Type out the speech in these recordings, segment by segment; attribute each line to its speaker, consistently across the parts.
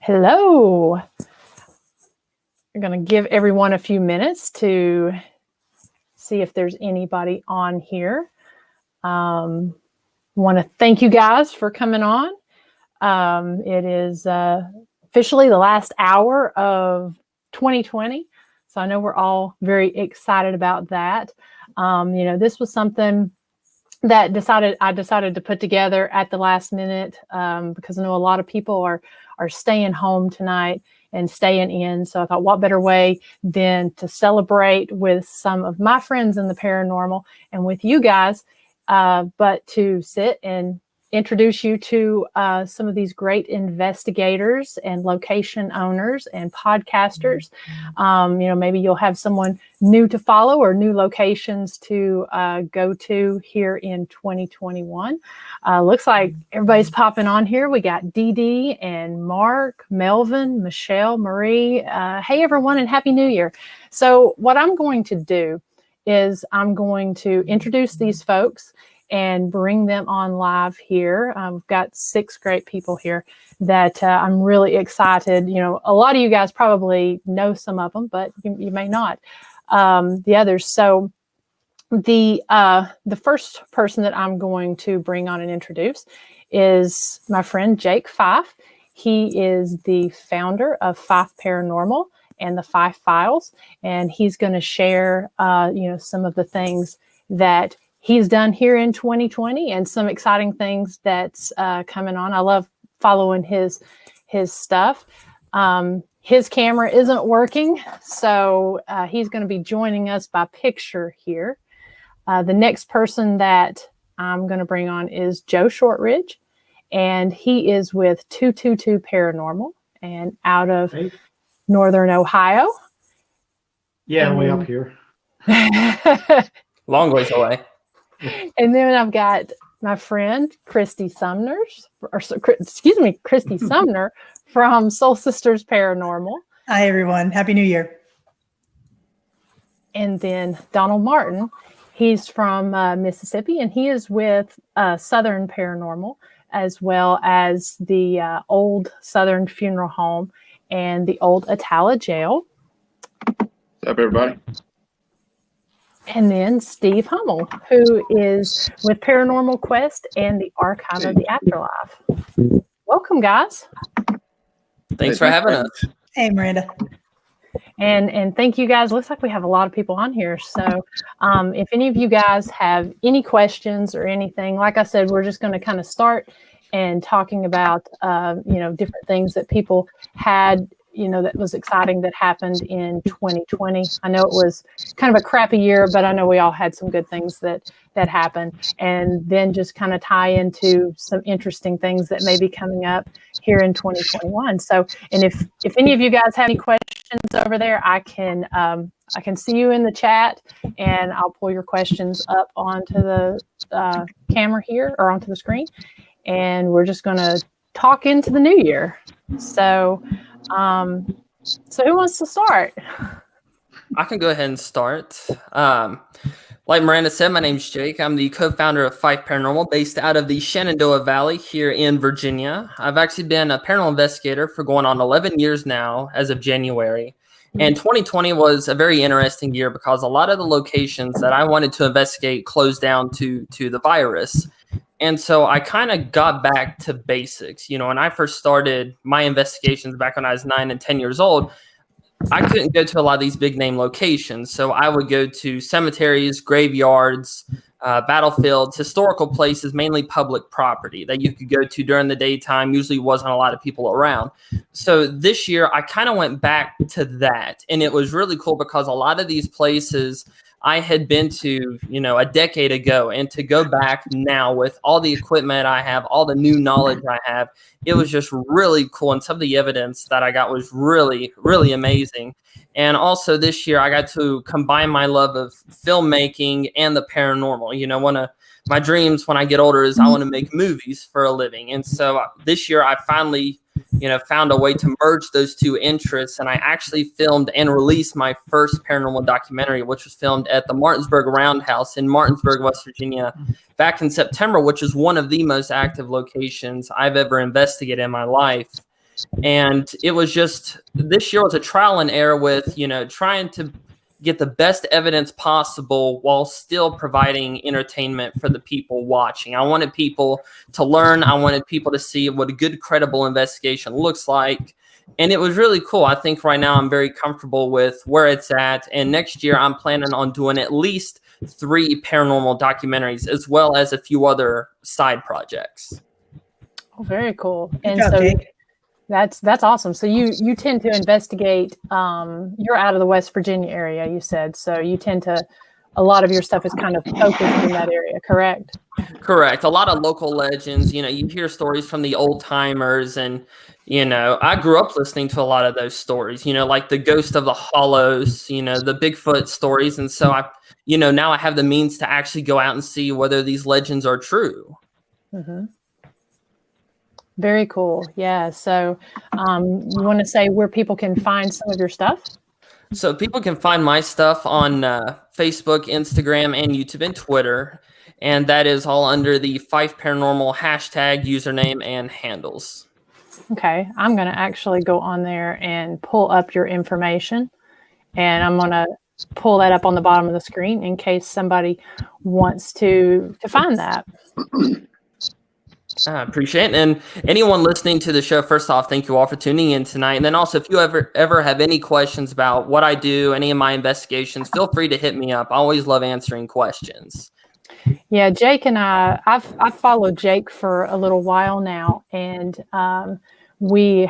Speaker 1: Hello. I'm going to give everyone a few minutes to see if there's anybody on here. Want to thank you guys for coming on. It is officially the last hour of 2020. So I know we're all very excited about that. This was something that I decided to put together at the last minute because I know a lot of people are staying home tonight and staying in. So I thought, what better way than to celebrate with some of my friends in the paranormal and with you guys, but to sit and introduce you to some of these great investigators and location owners and podcasters. Maybe you'll have someone new to follow or new locations to go to here in 2021. Looks like everybody's popping on here. We got Dee Dee and Mark, Melvin, Michelle, Marie. Hey, everyone, and Happy New Year. So what I'm going to do is I'm going to introduce these folks and bring them on live here. We've got 6 great people here that I'm really excited. A lot of you guys probably know some of them, but you may not, the others. So the first person that I'm going to bring on and introduce is my friend Jake Fife. He is the founder of Fife Paranormal and the Fife Files, and he's going to share, some of the things that he's done here in 2020 and some exciting things that's coming on. I love following his stuff. His camera isn't working, so he's going to be joining us by picture here. The next person that I'm going to bring on is Joe Shortridge, and he is with 222 Paranormal and out of Northern Ohio.
Speaker 2: Yeah, way up here.
Speaker 3: Long ways away.
Speaker 1: And then I've got my friend Kristy Sumner from Soul Sisters Paranormal.
Speaker 4: Hi, everyone. Happy New Year.
Speaker 1: And then Donald Martin. He's from Mississippi, and he is with Southern Paranormal, as well as the old Southern Funeral Home and the old Attala Jail.
Speaker 5: What's up, everybody?
Speaker 1: And then Steve Hummel, who is with Paranormal Quest and the Archive of the Afterlife. Welcome, guys.
Speaker 3: Thanks for having us.
Speaker 4: Hey, Miranda.
Speaker 1: And thank you guys. Looks like we have a lot of people on here. So if any of you guys have any questions or anything, like I said, we're just going to kind of start and talking about, different things that people had, that was exciting that happened in 2020. I know it was kind of a crappy year, but I know we all had some good things that happened, and then just kind of tie into some interesting things that may be coming up here in 2021. So, and if any of you guys have any questions over there, I can see you in the chat, and I'll pull your questions up onto the camera here or onto the screen, and we're just going to talk into the new year. So who wants to start?
Speaker 3: I can go ahead and start. Like Miranda said, my name's Jake. I'm the co-founder of Fife Paranormal, based out of the Shenandoah Valley here in Virginia. I've actually been a paranormal investigator for going on 11 years now as of January. And 2020 was a very interesting year because a lot of the locations that I wanted to investigate closed down to the virus. And so I kind of got back to basics. When I first started my investigations back when I was 9 and 10 years old, I couldn't go to a lot of these big name locations. So I would go to cemeteries, graveyards, battlefields, historical places, mainly public property that you could go to during the daytime. Usually wasn't a lot of people around. So this year I kind of went back to that. And it was really cool because a lot of these places I had been to, a decade ago, and to go back now with all the equipment I have, all the new knowledge I have, it was just really cool. And some of the evidence that I got was really, really amazing. And also this year I got to combine my love of filmmaking and the paranormal. One of my dreams when I get older is I want to make movies for a living. And so this year I finally found a way to merge those two interests. And I actually filmed and released my first paranormal documentary, which was filmed at the Martinsburg Roundhouse in Martinsburg, West Virginia, back in September, which is one of the most active locations I've ever investigated in my life. And it was just, this year was a trial and error with, trying to get the best evidence possible while still providing entertainment for the people watching. I wanted people to learn. I wanted people to see what a good, credible investigation looks like. And it was really cool. I think right now I'm very comfortable with where it's at. And next year I'm planning on doing at least 3 paranormal documentaries, as well as a few other side projects.
Speaker 1: Oh, very cool.
Speaker 4: Good
Speaker 1: And
Speaker 4: job,
Speaker 1: so
Speaker 4: Jake.
Speaker 1: that's awesome. So you tend to investigate, you're out of the West Virginia area, you said. So you tend to, a lot of your stuff is kind of focused in that area, correct?
Speaker 3: Correct. A lot of local legends, you hear stories from the old timers, and, I grew up listening to a lot of those stories, like the ghost of the hollows, the Bigfoot stories. And so now I have the means to actually go out and see whether these legends are true.
Speaker 1: Mm-hmm. Very cool. Yeah. So you want to say where people can find some of your stuff?
Speaker 3: So people can find my stuff on Facebook, Instagram, and YouTube and Twitter. And that is all under the Fife Paranormal hashtag, username, and handles.
Speaker 1: Okay. I'm going to actually go on there and pull up your information. And I'm going to pull that up on the bottom of the screen in case somebody wants to find that.
Speaker 3: I appreciate it. And anyone listening to the show, first off, thank you all for tuning in tonight. And then also, if you ever have any questions about what I do, any of my investigations, feel free to hit me up. I always love answering questions.
Speaker 1: Yeah, Jake and I've followed Jake for a little while now, and we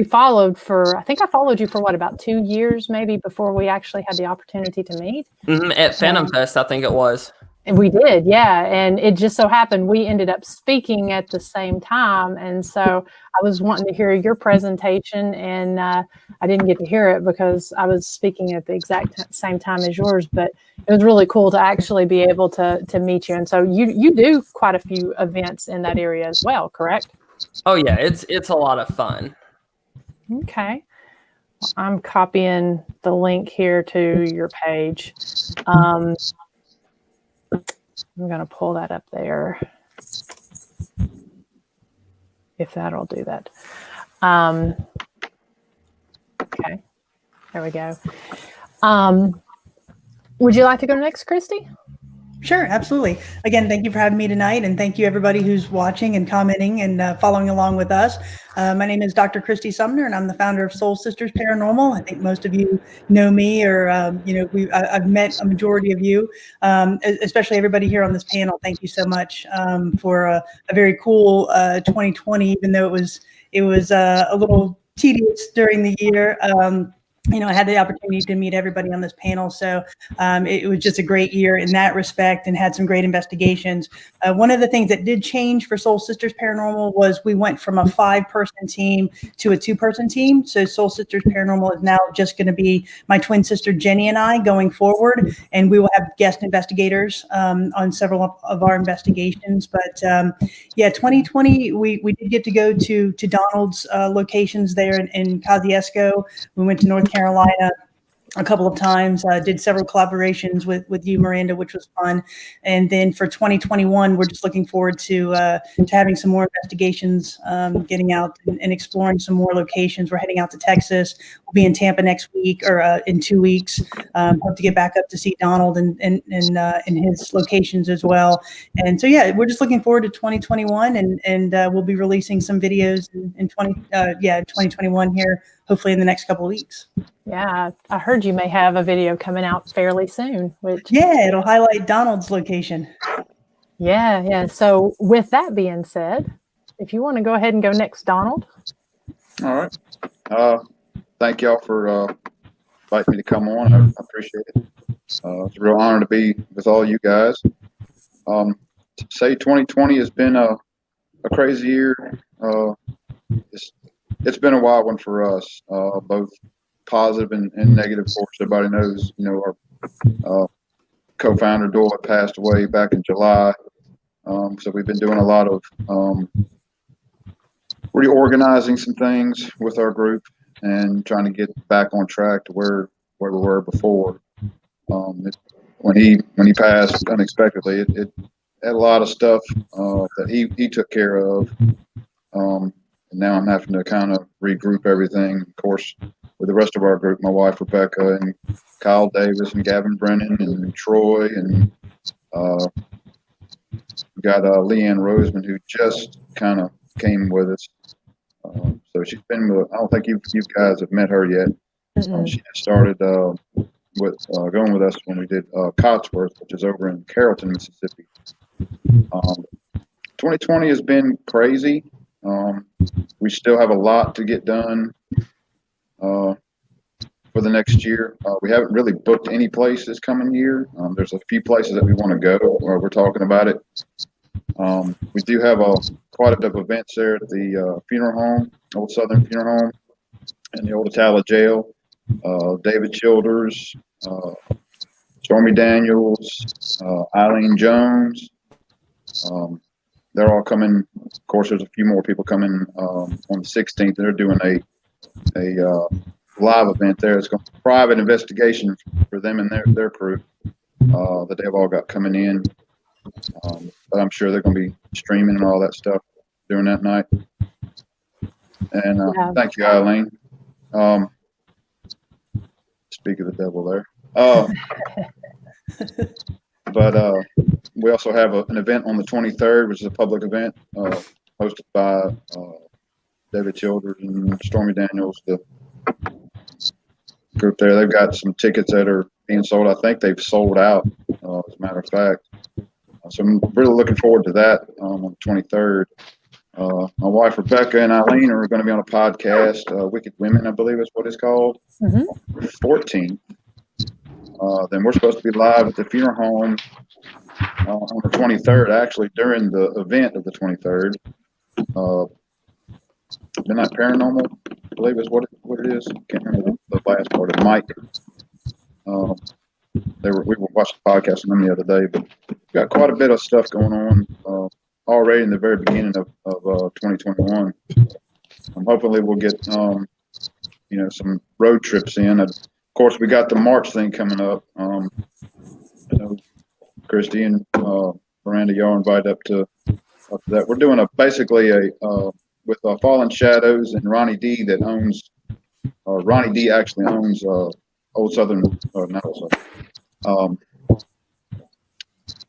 Speaker 1: followed for, I think I followed you for about 2 years maybe before we actually had the opportunity to meet.
Speaker 3: At Phantom Fest, I think it was.
Speaker 1: And we did, yeah. And it just so happened we ended up speaking at the same time. And so I was wanting to hear your presentation, and I didn't get to hear it because I was speaking at the exact same time as yours. But it was really cool to actually be able to meet you. And so you do quite a few events in that area as well, correct?
Speaker 3: Oh, yeah. It's a lot of fun.
Speaker 1: Okay. I'm copying the link here to your page. I'm going to pull that up there, if that'll do that. Okay, there we go. Would you like to go next, Kristy?
Speaker 4: Sure, absolutely. Again, thank you for having me tonight, and thank you everybody who's watching and commenting and following along with us. My name is Dr. Kristy Sumner, and I'm the founder of Soul Sisters Paranormal. I think most of you know me, or I've met a majority of you, especially everybody here on this panel. Thank you so much for a very cool 2020, even though it was a little tedious during the year. I had the opportunity to meet everybody on this panel. So it was just a great year in that respect, and had some great investigations. One of the things that did change for Soul Sisters Paranormal was we went from a 5-person team to a 2-person team. So Soul Sisters Paranormal is now just going to be my twin sister, Jenny, and I going forward. And we will have guest investigators on several of our investigations. But 2020, we did get to go to Donald's locations there in Kosciuszko. We went to North Carolina a couple of times, did several collaborations with you, Miranda, which was fun. And then for 2021, we're just looking forward to having some more investigations, getting out and exploring some more locations. We're heading out to Texas. We'll be in Tampa next week, or in 2 weeks. Hope to get back up to see Donald and his locations as well. And so, we're just looking forward to 2021, and we'll be releasing some videos in 2021 here, hopefully in the next couple of weeks.
Speaker 1: Yeah, I heard you may have a video coming out fairly soon.
Speaker 4: It'll highlight Donald's location.
Speaker 1: Yeah. So with that being said, if you want to go ahead and go next, Donald.
Speaker 5: All right. Thank y'all for inviting me to come on. I appreciate it. It's a real honor to be with all you guys. To say 2020 has been a crazy year. It's been a wild one for us, both positive and negative. Of course, everybody knows, our co-founder Doyle passed away back in July. So we've been doing a lot of reorganizing some things with our group and trying to get back on track to where we were before. When he passed unexpectedly, it had a lot of stuff that he took care of. And now I'm having to kind of regroup everything. Of course, with the rest of our group, my wife Rebecca and Kyle Davis and Gavin Brennan and Troy and we got Leanne Roseman, who just kind of came with us. So she's been with. I don't think you guys have met her yet. She started with going with us when we did Cotsworth, which is over in Carrollton, Mississippi. 2020 has been crazy. We still have a lot to get done for the next year. We haven't really booked any place this coming year. There's a few places that we want to go, or we're talking about it. We do have quite a bit of events there at the funeral home, Old Southern Funeral Home, and the old Attala jail. David Childers, Stormy Daniels, Eileen Jones. They're all coming. Of course, there's a few more people coming on the 16th. They're doing a live event there. It's going to be a private investigation for them and their crew that they've all got coming in. But I'm sure they're going to be streaming and all that stuff during that night. And thank you, Eileen. Speak of the devil there. But we also have an event on the 23rd, which is a public event hosted by David Childers and Stormy Daniels, the group there. They've got some tickets that are being sold. I think they've sold out, as a matter of fact. So I'm really looking forward to that on the 23rd. My wife, Rebecca, and Eileen are going to be on a podcast, Wicked Women, I believe is what it's called, 14th. Then we're supposed to be live at the funeral home on the 23rd, actually, during the event of the 23rd. Midnight Paranormal, I believe is what it is. Can't remember the last part of Mike. We were watching the podcast on them the other day, but we've got quite a bit of stuff going on already in the very beginning of 2021. Hopefully we'll get some road trips in. Of course, we got the March thing coming up. I know Kristy and Miranda, y'all are invited up to that. We're doing basically with Fallen Shadows and Ronnie D that owns. Ronnie D actually owns Old Southern, not Old Southern.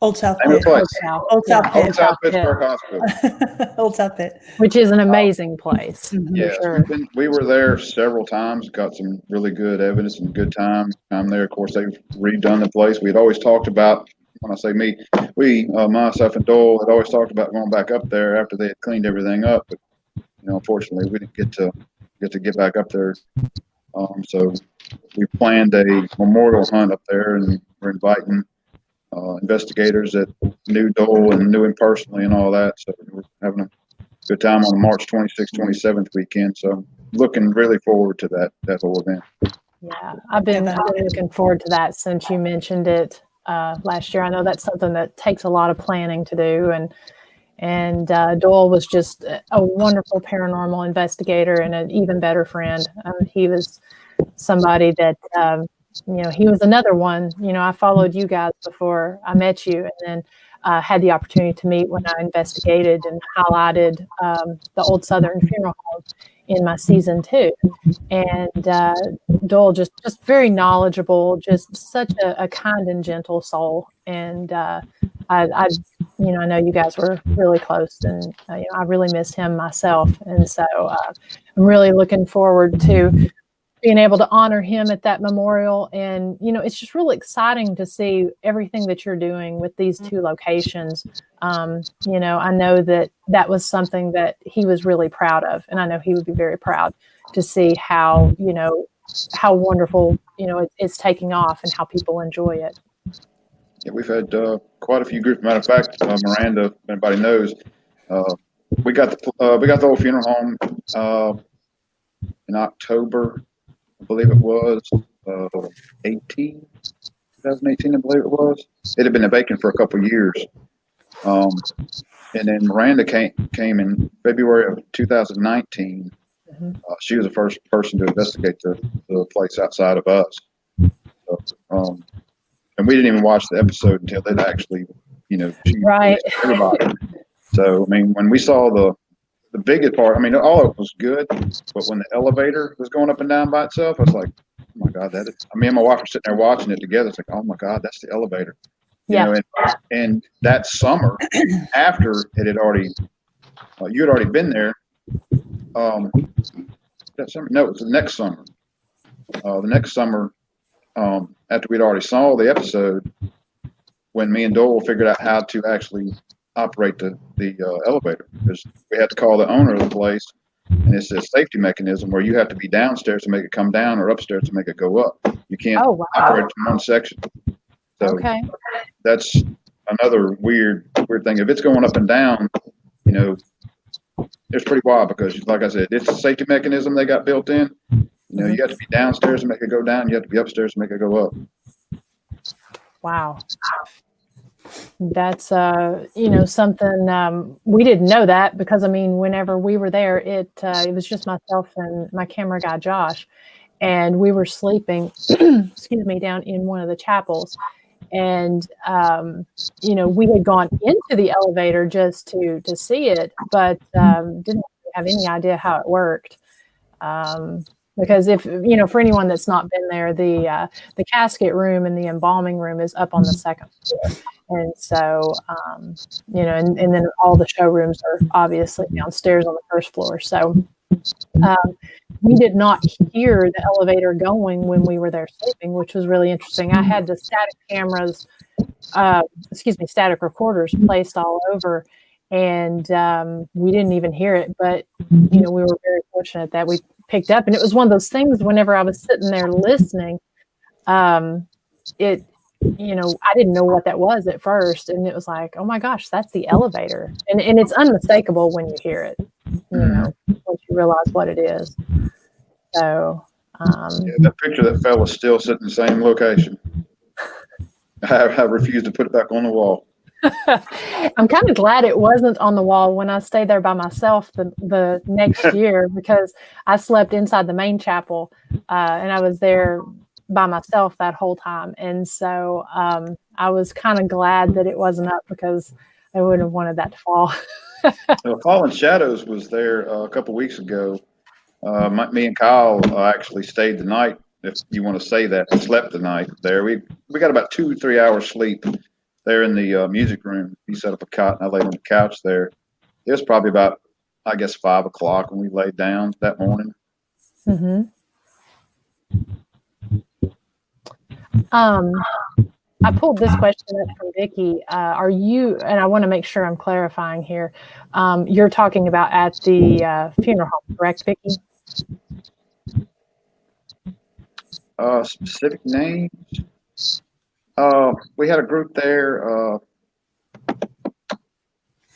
Speaker 4: Old South
Speaker 5: Name of
Speaker 4: Pit.
Speaker 5: the place.
Speaker 4: Old South Pit.
Speaker 5: Old South Pittsburgh Hospital.
Speaker 4: Old South Pit.
Speaker 1: Which is an amazing place.
Speaker 5: Yeah,
Speaker 1: Sure.
Speaker 5: we were there several times. Got some really good evidence and good time there. Of course, they've redone the place. We had always talked about. When I say me, myself and Dole had always talked about going back up there after they had cleaned everything up. But unfortunately, we didn't get to get back up there. So we planned a memorial hunt up there, and we're inviting investigators that knew Dole and knew him personally and all that. So we're having a good time on March 26th, 27th weekend. So I'm looking really forward to that whole event.
Speaker 1: Yeah, I've been looking forward to that since you mentioned it last year. I know that's something that takes a lot of planning to do, and Dole was just a wonderful paranormal investigator and an even better friend. He was somebody that, he was another one. I followed you guys before I met you, and then had the opportunity to meet when I investigated and highlighted the Old Southern Funeral Home in my season 2. And Dole just very knowledgeable, just such a kind and gentle soul. And I know you guys were really close, and I really missed him myself. And so I'm really looking forward to being able to honor him at that memorial. And, it's just really exciting to see everything that you're doing with these 2 locations. I know that was something that he was really proud of. And I know he would be very proud to see how wonderful, it's taking off and how people enjoy it.
Speaker 5: Yeah, we've had quite a few groups. Matter of fact, Miranda, if anybody knows, we got the old funeral home in October, I believe it was 2018, I believe it was. It had been vacant for a couple of years, and then Miranda came in February of 2019. She was the first person to investigate the place outside of us. So, and we didn't even watch the episode until it actually, she
Speaker 1: right.
Speaker 5: everybody. So, when we saw the biggest part, I mean, all of it was good, but when the elevator was going up and down by itself, I was like, oh my God, that is, me and my wife were sitting there watching it together. It's like, oh my God, that's the elevator. You know, and that summer, after it had already, you had already been there. That summer, no, it was the next summer. The next summer, after we'd already saw the episode, when me and Doyle figured out how to actually operate the elevator, because we had to call the owner of the place, and it's a safety mechanism where you have to be downstairs to make it come down or upstairs to make it go up. You can't operate in one section. So that's another weird thing. If it's going up and down, you know, it's pretty wild because, like I said, it's a safety mechanism they got built in. You know, you have to be downstairs to make it go down. You have to be upstairs to make it go up.
Speaker 1: Wow. That's, you know, something we didn't know that because, I mean, whenever we were there, it was just myself and my camera guy, Josh, and we were sleeping, excuse me, down in one of the chapels. And, you know, we had gone into the elevator just to see it, but didn't have any idea how it worked. Because if, you know, for anyone that's not been there, the casket room and the embalming room is up on the second floor. And so, you know, and then all the showrooms are obviously downstairs on the first floor. So we did not hear the elevator going when we were there sleeping, which was really interesting. I had the static cameras, static recorders placed all over, and we didn't even hear it. But, you know, we were very fortunate that we picked up. And it was one of those things whenever I was sitting there listening, you know, I didn't know what that was at first. And it was like, oh my gosh, that's the elevator. And it's unmistakable when you hear it, you know, once you realize what it is. So,
Speaker 5: that picture of that fella is still sitting in the same location. I refuse to put it back on the wall.
Speaker 1: I'm kind of glad it wasn't on the wall when I stayed there by myself the next year, because I slept inside the main chapel and I was there by myself that whole time. And so I was kind of glad that it wasn't up because I wouldn't have wanted that to fall.
Speaker 5: Fallen Shadows was there a couple weeks ago. Me and Kyle actually stayed the night, if you want to say that. We slept the night there. We got about 2-3 hours sleep there in the music room. He set up a cot and I laid on the couch there. It was probably about, I guess, 5 o'clock when we laid down that morning.
Speaker 1: Mm-hmm. I pulled this question up from Vicki. Are you, and I want to make sure I'm clarifying here, you're talking about at the funeral home, correct, Vicki?
Speaker 5: Specific names? We had a group there.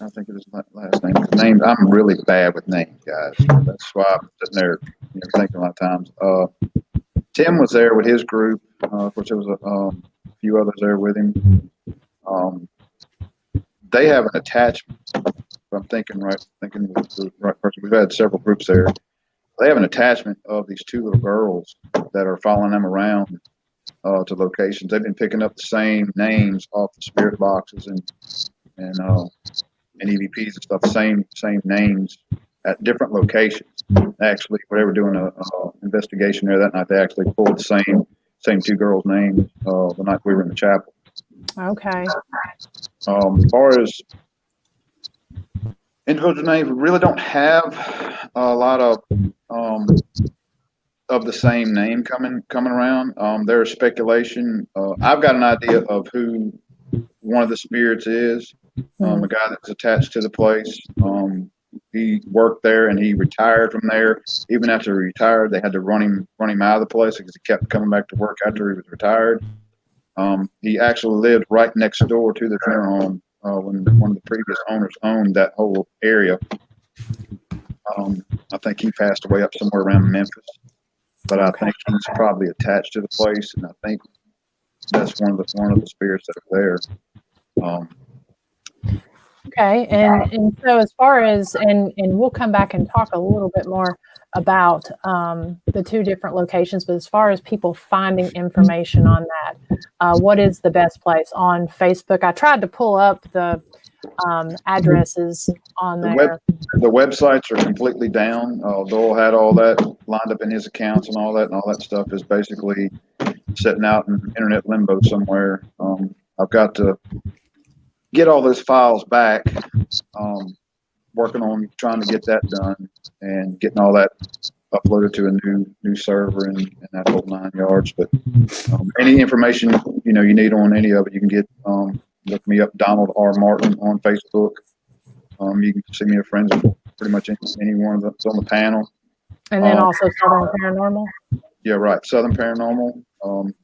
Speaker 5: I think it was my last name. I'm really bad with names, guys. That's why I'm sitting there, you know, thinking a lot of times. Tim was there with his group. Of course, there was a few others there with him. They have an attachment. If I'm thinking with the right person. We've had several groups there. They have an attachment of these 2 little girls that are following them around to locations. They've been picking up the same names off the spirit boxes and EVPs and stuff. Same names at different locations. Actually, when they were doing a investigation there that night, they actually pulled the same 2 girls' names the night we were in the chapel.
Speaker 1: Okay.
Speaker 5: As far as individual names, we really don't have a lot of the same name coming around. There's speculation. I've got an idea of who one of the spirits is. A guy that's attached to the place. He worked there and he retired from there. Even after he retired, they had to run him out of the place because he kept coming back to work after he was retired. He actually lived right next door to the funeral home when one of the previous owners owned that whole area. I think he passed away up somewhere around Memphis, but I think he's probably attached to the place, and I think that's one of the spirits that are there.
Speaker 1: Okay, and so as far as, and we'll come back and talk a little bit more about the 2 different locations, but as far as people finding information on that, what is the best place? On Facebook, I tried to pull up the addresses on
Speaker 5: The
Speaker 1: there.
Speaker 5: The websites are completely down. Doyle had all that lined up in his accounts and all that stuff is basically sitting out in internet limbo somewhere. I've got to get all those files back. Working on trying to get that done and getting all that uploaded to a new server and that whole 9 yards. But any information you need on any of it, you can get. Look me up, Donald R. Martin on Facebook. You can see me a friend of pretty much any one that's on the panel.
Speaker 1: And then also Southern Paranormal.
Speaker 5: Yeah, right. Southern Paranormal. Trying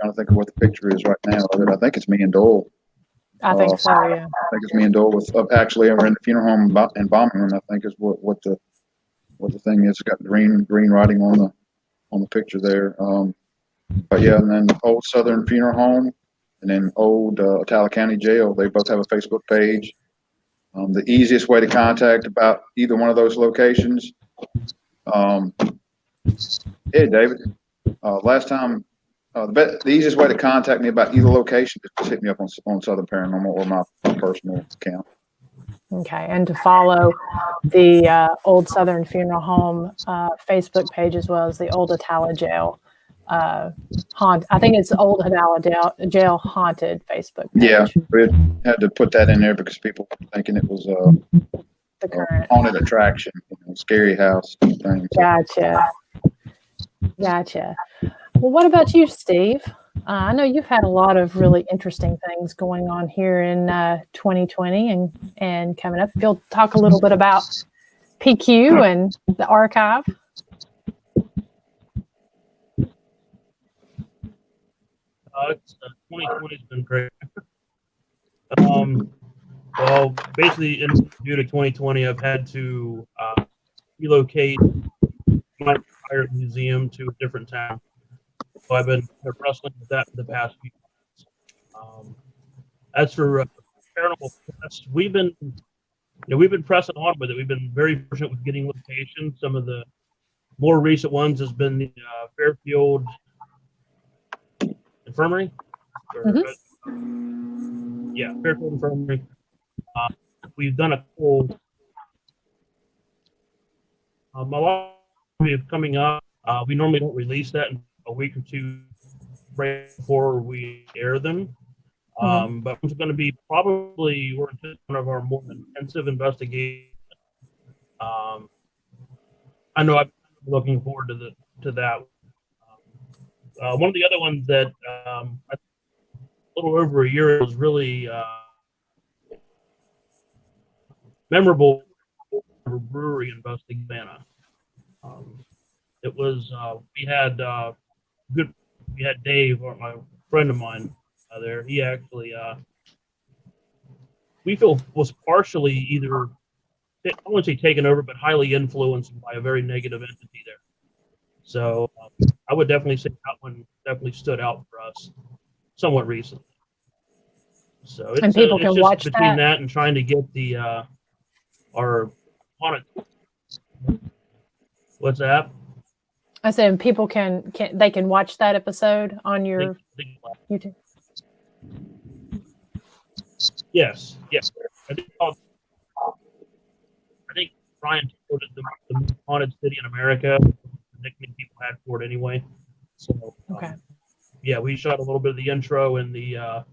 Speaker 5: to think of what the picture is right now of it. I think it's me and Dole.
Speaker 1: I think so, yeah.
Speaker 5: I think it's me and Dole with actually we're in the funeral home and bombing room. I think is what the thing is. It's got green writing on the picture there. But yeah, and then old Southern Funeral Home, and then old Attala County Jail. They both have a Facebook page. The easiest way to contact about either one of those locations. Hey, David. Last time, the easiest way to contact me about either location is just hit me up on Southern Paranormal or my personal account.
Speaker 1: Okay, and to follow the Old Southern Funeral Home Facebook page as well as the Old Attala Jail. I think it's Old Attala Jail Haunted Facebook page.
Speaker 5: Yeah, we had to put that in there because people were thinking it was
Speaker 1: The current.
Speaker 5: haunted attraction, scary house thing.
Speaker 1: Gotcha. Well, what about you, Steve? I know you've had a lot of really interesting things going on here in 2020 and coming up. If you'll talk a little bit about PQ and the archive.
Speaker 6: 2020's been great. Well, basically, due to 2020, I've had to relocate my entire museum to a different town. So I've been wrestling with that for the past few months. As for Paranormal Podcast, we've been pressing on with it. We've been very fortunate with getting locations. Some of the more recent ones has been the Fairfield Infirmary. Yeah, Fairfield Infirmary. We've done a full. A lot of coming up. We normally don't release that in a week or two right before we air them. But it's going to be probably one of our more intensive investigations. I know I'm looking forward to that. One of the other ones that a little over a year was really memorable brewery in Busting, Savannah. It was we had Dave, or my friend of mine there. He actually we feel was partially either, I wouldn't say taken over, but highly influenced by a very negative entity there. So I would definitely say that one definitely stood out for us somewhat recently. So it's,
Speaker 1: And people can
Speaker 6: just
Speaker 1: watch
Speaker 6: between
Speaker 1: that.
Speaker 6: that and trying to get the our haunted. What's that?
Speaker 1: I said people can watch that episode on your YouTube.
Speaker 6: Yes. I think Brian told it the most haunted city in America. The nickname people had for it anyway. So
Speaker 1: Okay.
Speaker 6: Yeah, we shot a little bit of the intro in the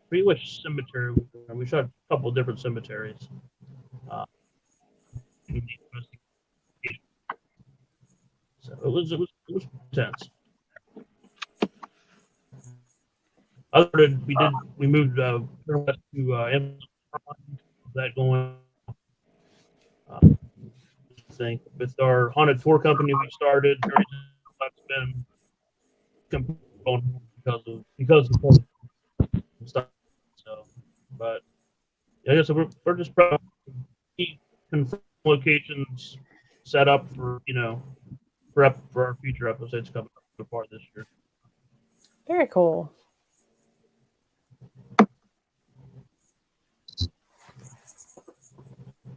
Speaker 6: pretty much cemetery. We shot a couple of different cemeteries. So it was intense. Other than we moved west to that going. I think with our haunted tour company we started, that's been because of COVID stuff. So, but yeah, so we're just keep locations set up for for our future episodes coming up so far this year.
Speaker 1: Very cool.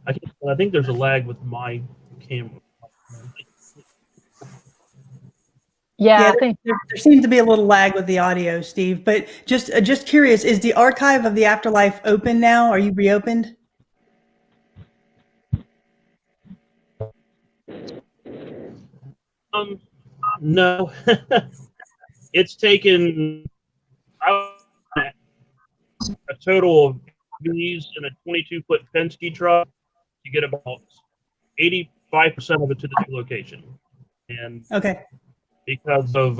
Speaker 6: I think there's a lag with my camera.
Speaker 1: Yeah, I
Speaker 4: there,
Speaker 1: think
Speaker 4: there seems to be a little lag with the audio, Steve. But just curious, is the archive of the Afterlife open now? Are you reopened?
Speaker 6: No, it's taken a total of these in a 22-foot Penske truck to get about 85% of it to the new location. And
Speaker 4: Okay.
Speaker 6: because of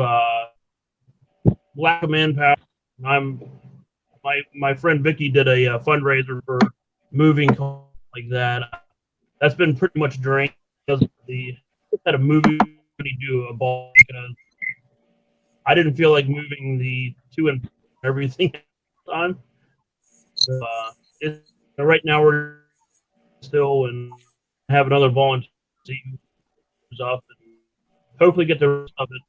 Speaker 6: lack of manpower, my friend Vicky did a fundraiser for moving like that. That's been pretty much drained because had a movie do a ball because I didn't feel like moving the to and everything on. So, right now we're still and have another volunteer up and hopefully get the rest of it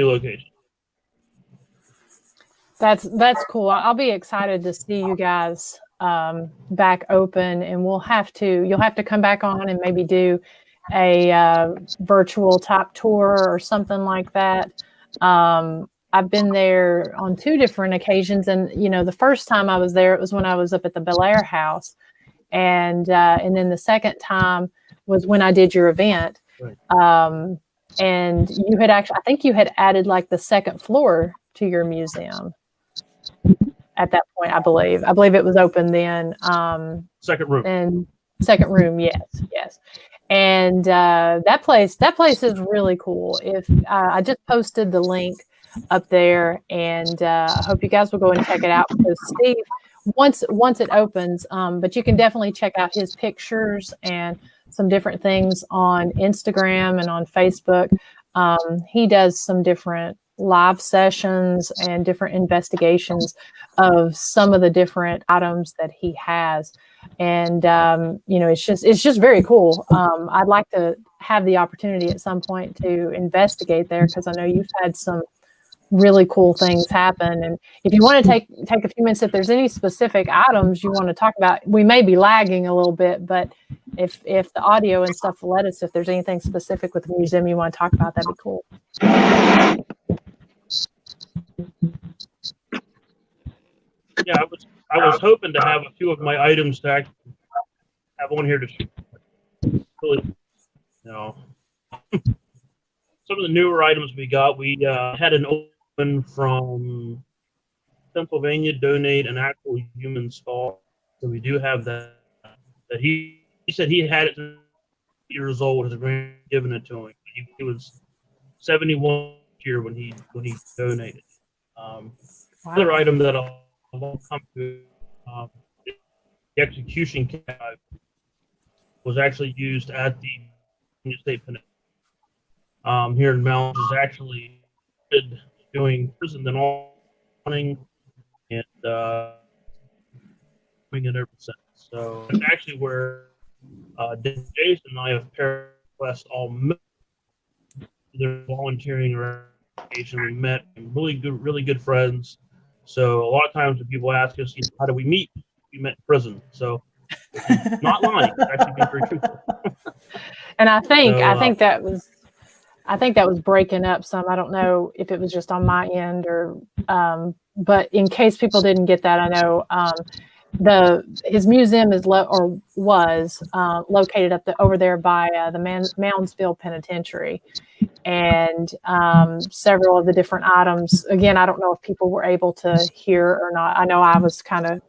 Speaker 6: to location.
Speaker 1: that's cool. I'll be excited to see you guys back open, and you'll have to come back on and maybe do a virtual top tour or something like that. I've been there on 2 different occasions, and the first time I was there, it was when I was up at the Bel Air house, and then the second time was when I did your event.
Speaker 6: Right.
Speaker 1: And you had I think you had added like the second floor to your museum at that point. I believe it was open then.
Speaker 6: Second room.
Speaker 1: And second room, yes. And that place is really cool. If I just posted the link up there, and I hope you guys will go and check it out, because Steve, once it opens, but you can definitely check out his pictures and some different things on Instagram and on Facebook. He does some different live sessions and different investigations of some of the different items that he has. And, it's just very cool. I'd like to have the opportunity at some point to investigate there, because I know you've had some really cool things happen. And if you want to take a few minutes, if there's any specific items you want to talk about, we may be lagging a little bit, but if the audio and stuff will let us, if there's anything specific with the museum you want to talk about, that'd be cool.
Speaker 6: Yeah, I was hoping to have a few of my items to actually have on here to really, some of the newer items we got. We had an open from Pennsylvania donate an actual human skull, so we do have that. That he said he had it years old. His grand given it to him. He was 71 here when he donated. Another item that I'll come to, the execution cab was actually used at the state penitentiary here in Mount. Is actually doing prison then running and doing it ever since. So it's actually where Jason and I have Paraquest all met. They're volunteering around. We met, really good friends. So a lot of times when people ask us, how do we meet? We met in prison. So not lying, actually being very truthful.
Speaker 1: And I think that was breaking up some. I don't know if it was just on my end or, but in case people didn't get that, I know his museum is was located over there by the Moundsville Penitentiary, and several of the different items. Again, I don't know if people were able to hear or not. I know it was kind of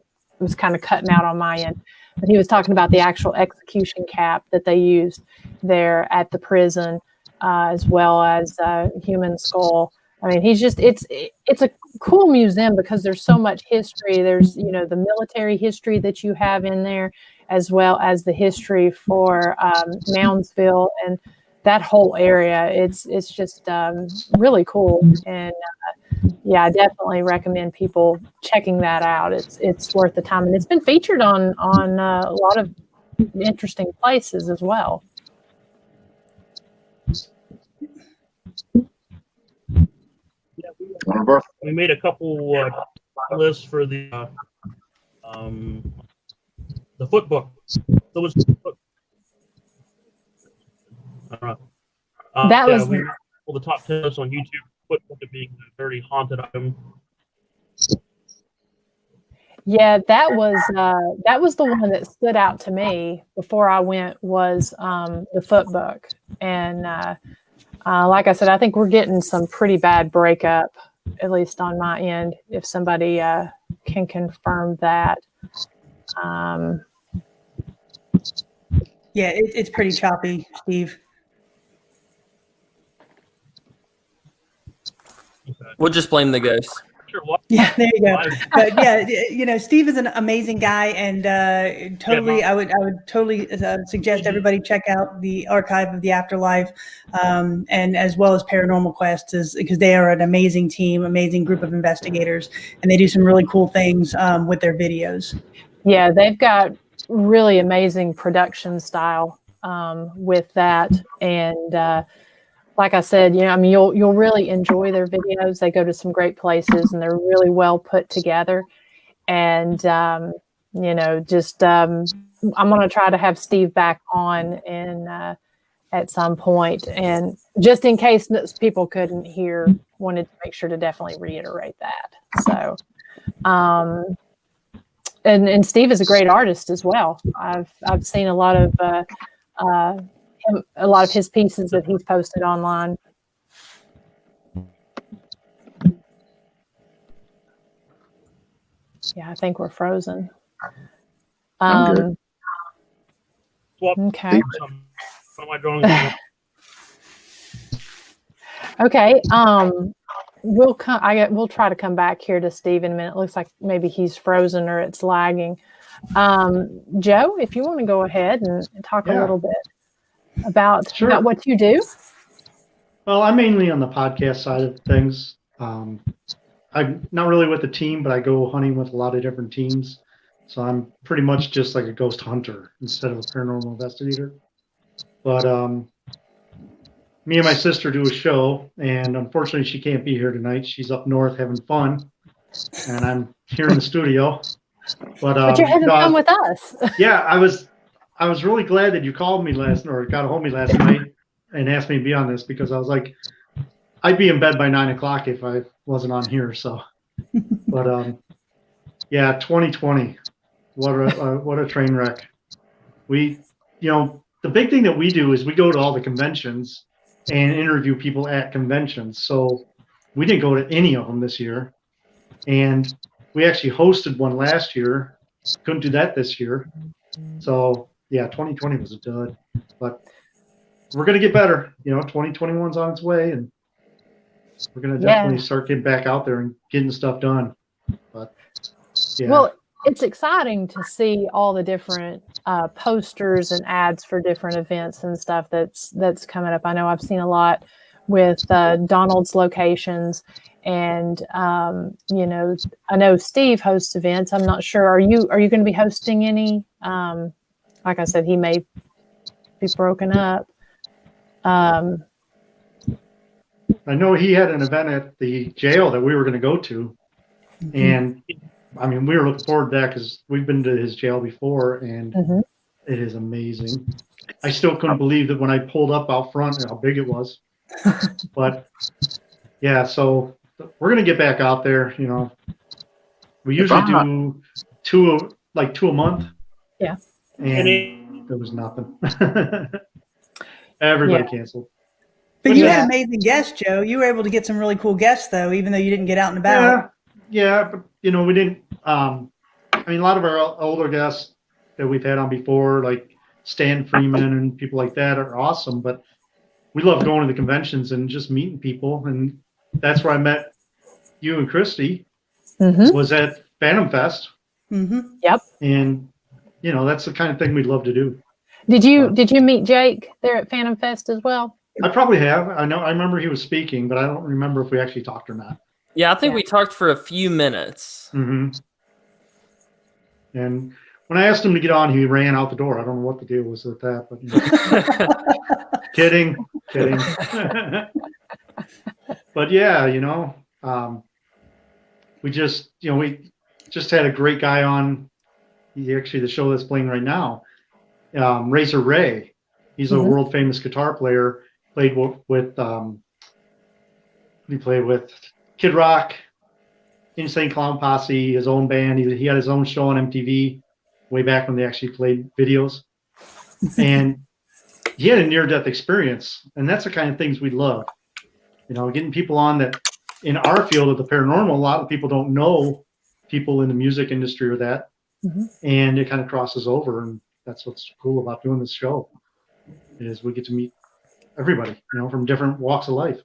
Speaker 1: cutting out on my end, but he was talking about the actual execution cap that they used there at the prison, as well as human skull. I mean, it's a cool museum because there's so much history. There's, the military history that you have in there, as well as the history for Moundsville and that whole area. It's just really cool. And I definitely recommend people checking that out. It's worth the time. And it's been featured on a lot of interesting places as well.
Speaker 6: We made a couple lists for the foot book. There was
Speaker 1: That was
Speaker 6: the top 10 lists on YouTube, footbook being a very haunted item.
Speaker 1: Yeah, that was the one that stood out to me before I went was the foot book. And like I said, I think we're getting some pretty bad breakup, at least on my end, if somebody can confirm that.
Speaker 4: Yeah, it's pretty choppy, Steve.
Speaker 3: We'll just blame the ghost.
Speaker 6: Sure, what?
Speaker 4: Yeah, there you go.
Speaker 6: Live.
Speaker 4: But yeah, Steve is an amazing guy, and totally, I would totally suggest everybody check out the archive of the Afterlife, and as well as Paranormal Quest, because they are an amazing team, amazing group of investigators, and they do some really cool things with their videos.
Speaker 1: Yeah, they've got really amazing production style with that, and like I said, you'll really enjoy their videos. They go to some great places, and they're really well put together. And I'm going to try to have Steve back on and at some point, and just in case people couldn't hear, wanted to make sure to definitely reiterate that. So. And Steve is a great artist as well. I've seen a lot of his pieces that he's posted online. Yeah, I think we're frozen.
Speaker 5: I'm good.
Speaker 1: Okay.
Speaker 6: Am I drawing?
Speaker 1: Okay. We'll try to come back here to Steve in a minute. It looks like maybe he's frozen or it's lagging. Joe, if you want to go ahead and talk a little bit about what you do.
Speaker 2: Well, I'm mainly on the podcast side of things. I'm not really with the team, but I go hunting with a lot of different teams. So I'm pretty much just like a ghost hunter instead of a paranormal investigator. But me and my sister do a show, and unfortunately she can't be here tonight. She's up north having fun, and I'm here in the studio. But
Speaker 1: you're having fun with us.
Speaker 2: Yeah, I was really glad that you called me got a hold of me last night and asked me to be on this, because I was like, I'd be in bed by 9 o'clock if I wasn't on here. So, but yeah, 2020, what a train wreck. The big thing that we do is we go to all the conventions and interview people at conventions. So we didn't go to any of them this year, and we actually hosted one last year. Couldn't do that this year. So yeah, 2020 was a dud, but we're going to get better. 2021's on its way, and we're going to definitely start getting back out there and getting stuff done. But yeah.
Speaker 1: Well, it's exciting to see all the different posters and ads for different events and stuff that's coming up. I know I've seen a lot with Donald's locations, and I know Steve hosts events. I'm not sure. Are you going to be hosting any? Like I said, he may be broken up.
Speaker 2: I know he had an event at the jail that we were going to go to, and I mean, we were looking forward to that because we've been to his jail before, and it is amazing. I still couldn't believe that when I pulled up out front and how big it was. But yeah, so we're gonna get back out there. We usually do two a month.
Speaker 1: Yeah,
Speaker 2: and there was nothing. Everybody canceled.
Speaker 4: But you had amazing guests, Joe. You were able to get some really cool guests, though, even though you didn't get out and about.
Speaker 2: Yeah, but we didn't. A lot of our older guests that we've had on before, like Stan Freeman and people like that, are awesome. But we love going to the conventions and just meeting people, and that's where I met you and Kristy. Was at Phantom Fest.
Speaker 1: Yep.
Speaker 2: And that's the kind of thing we'd love to do.
Speaker 1: Did you meet Jake there at Phantom Fest as well?
Speaker 2: I probably have. I remember he was speaking, but I don't remember if we actually talked or not.
Speaker 3: Yeah, I think we talked for a few minutes.
Speaker 2: And when I asked him to get on, he ran out the door. I don't know what the deal was with that, but kidding. But yeah, we just had a great guy on. The show that's playing right now, Razor Ray. He's a world famous guitar player. Played with he played with Kid Rock, Insane Clown Posse, his own band. He had his own show on MTV way back when they actually played videos. And he had a near-death experience, and that's the kind of things we love. You know, getting people on that in our field of the paranormal, a lot of people don't know people in the music industry or that, and it kind of crosses over, and that's what's cool about doing this show, is we get to meet everybody, you know, from different walks of life.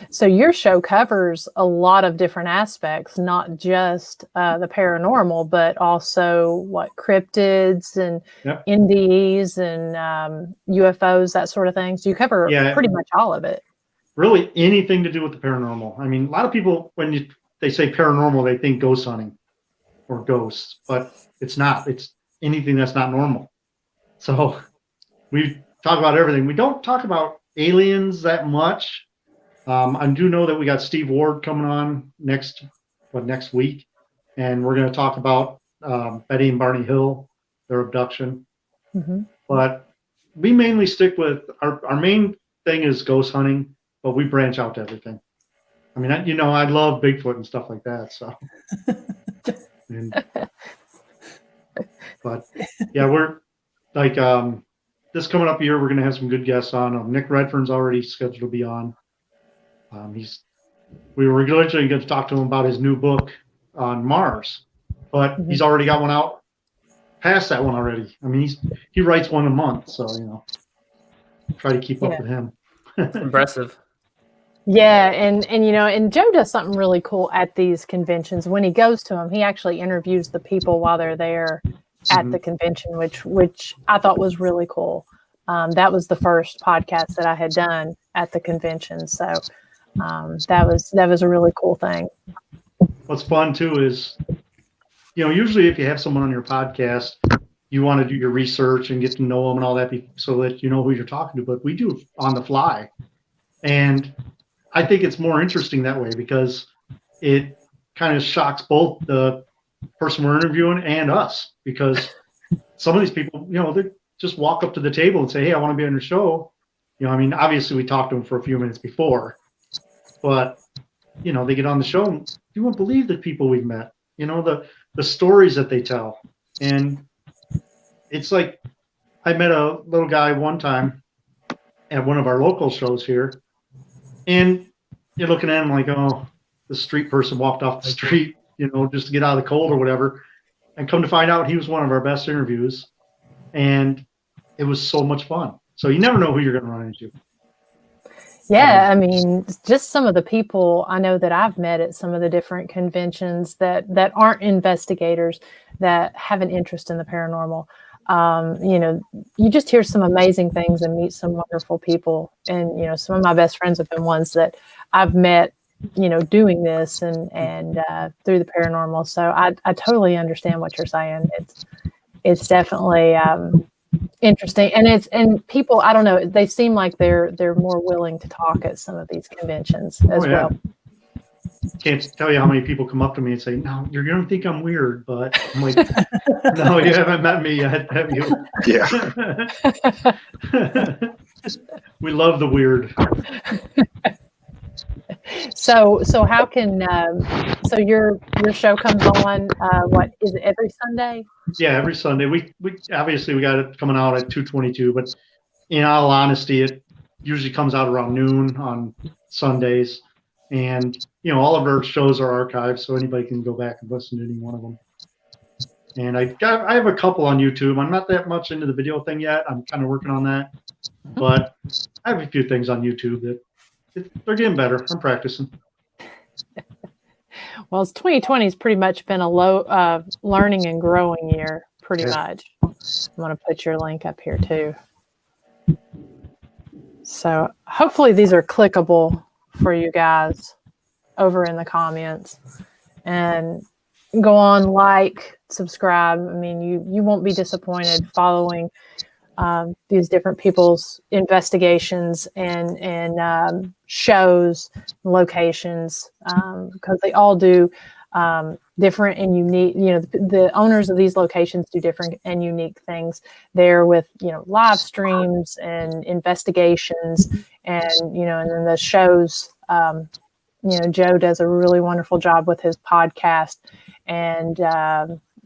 Speaker 1: So your show covers a lot of different aspects, not just the paranormal, but also cryptids and NDEs and UFOs, that sort of thing. So you cover pretty much all of it.
Speaker 2: Really anything to do with the paranormal. I mean, a lot of people, when they say paranormal, they think ghost hunting or ghosts, but it's not. It's anything that's not normal. So we talk about everything. We don't talk about aliens that much. I do know that we got Steve Ward coming on next week, and we're going to talk about Betty and Barney Hill, their abduction. But we mainly stick with our main thing is ghost hunting, but we branch out to everything. I mean, I love Bigfoot and stuff like that. So, but yeah, we're like this coming up year, we're going to have some good guests on. Nick Redfern's already scheduled to be on. We were originally going to talk to him about his new book on Mars, but he's already got one out past that one already. I mean, he writes one a month, so try to keep up with him.
Speaker 3: Impressive.
Speaker 1: Yeah, and Joe does something really cool at these conventions. When he goes to them, he actually interviews the people while they're there at the convention, which I thought was really cool. That was the first podcast that I had done at the convention, so that was a really cool thing.
Speaker 2: What's fun too is, usually if you have someone on your podcast, you want to do your research and get to know them and all that, so that you know who you're talking to. But we do it on the fly, and I think it's more interesting that way because it kind of shocks both the person we're interviewing and us, because some of these people, they just walk up to the table and say, "Hey, I want to be on your show." I mean, obviously we talked to them for a few minutes before, but they get on the show and you won't believe the people we've met. The stories that they tell, and it's like I met a little guy one time at one of our local shows here, and you're looking at him like, oh, the street person walked off the street, just to get out of the cold or whatever, and come to find out he was one of our best interviews, and it was so much fun. So you never know who you're going to run into.
Speaker 1: Yeah, I mean, just some of the people I know that I've met at some of the different conventions that aren't investigators that have an interest in the paranormal. You just hear some amazing things and meet some wonderful people. And, some of my best friends have been ones that I've met, doing this and through the paranormal. So I totally understand what you're saying. It's definitely interesting. And people, I don't know, they seem like they're more willing to talk at some of these conventions as well.
Speaker 2: Can't tell you how many people come up to me and say, "No, you're going to think I'm weird," but I'm like, "No, you haven't met me yet, have you?"
Speaker 5: Yeah.
Speaker 2: We love the weird.
Speaker 1: So how can so your show comes on what is it, every Sunday?
Speaker 2: Yeah, every Sunday. We obviously we got it coming out at 2:22, but in all honesty, it usually comes out around noon on Sundays. And all of our shows are archived, so anybody can go back and listen to any one of them. And I have a couple on YouTube. I'm not that much into the video thing yet. I'm kind of working on that, but I have a few things on YouTube that they're getting better. I'm practicing.
Speaker 1: Well, 2020 has pretty much been a low learning and growing year, pretty much. I'm going to put your link up here too. So hopefully these are clickable for you guys over in the comments, and go on, like, subscribe. I mean, you won't be disappointed following these different people's investigations and shows, locations, because they all do different and unique. The owners of these locations do different and unique things there with live streams and investigations, and and then the shows Joe does a really wonderful job with his podcast. And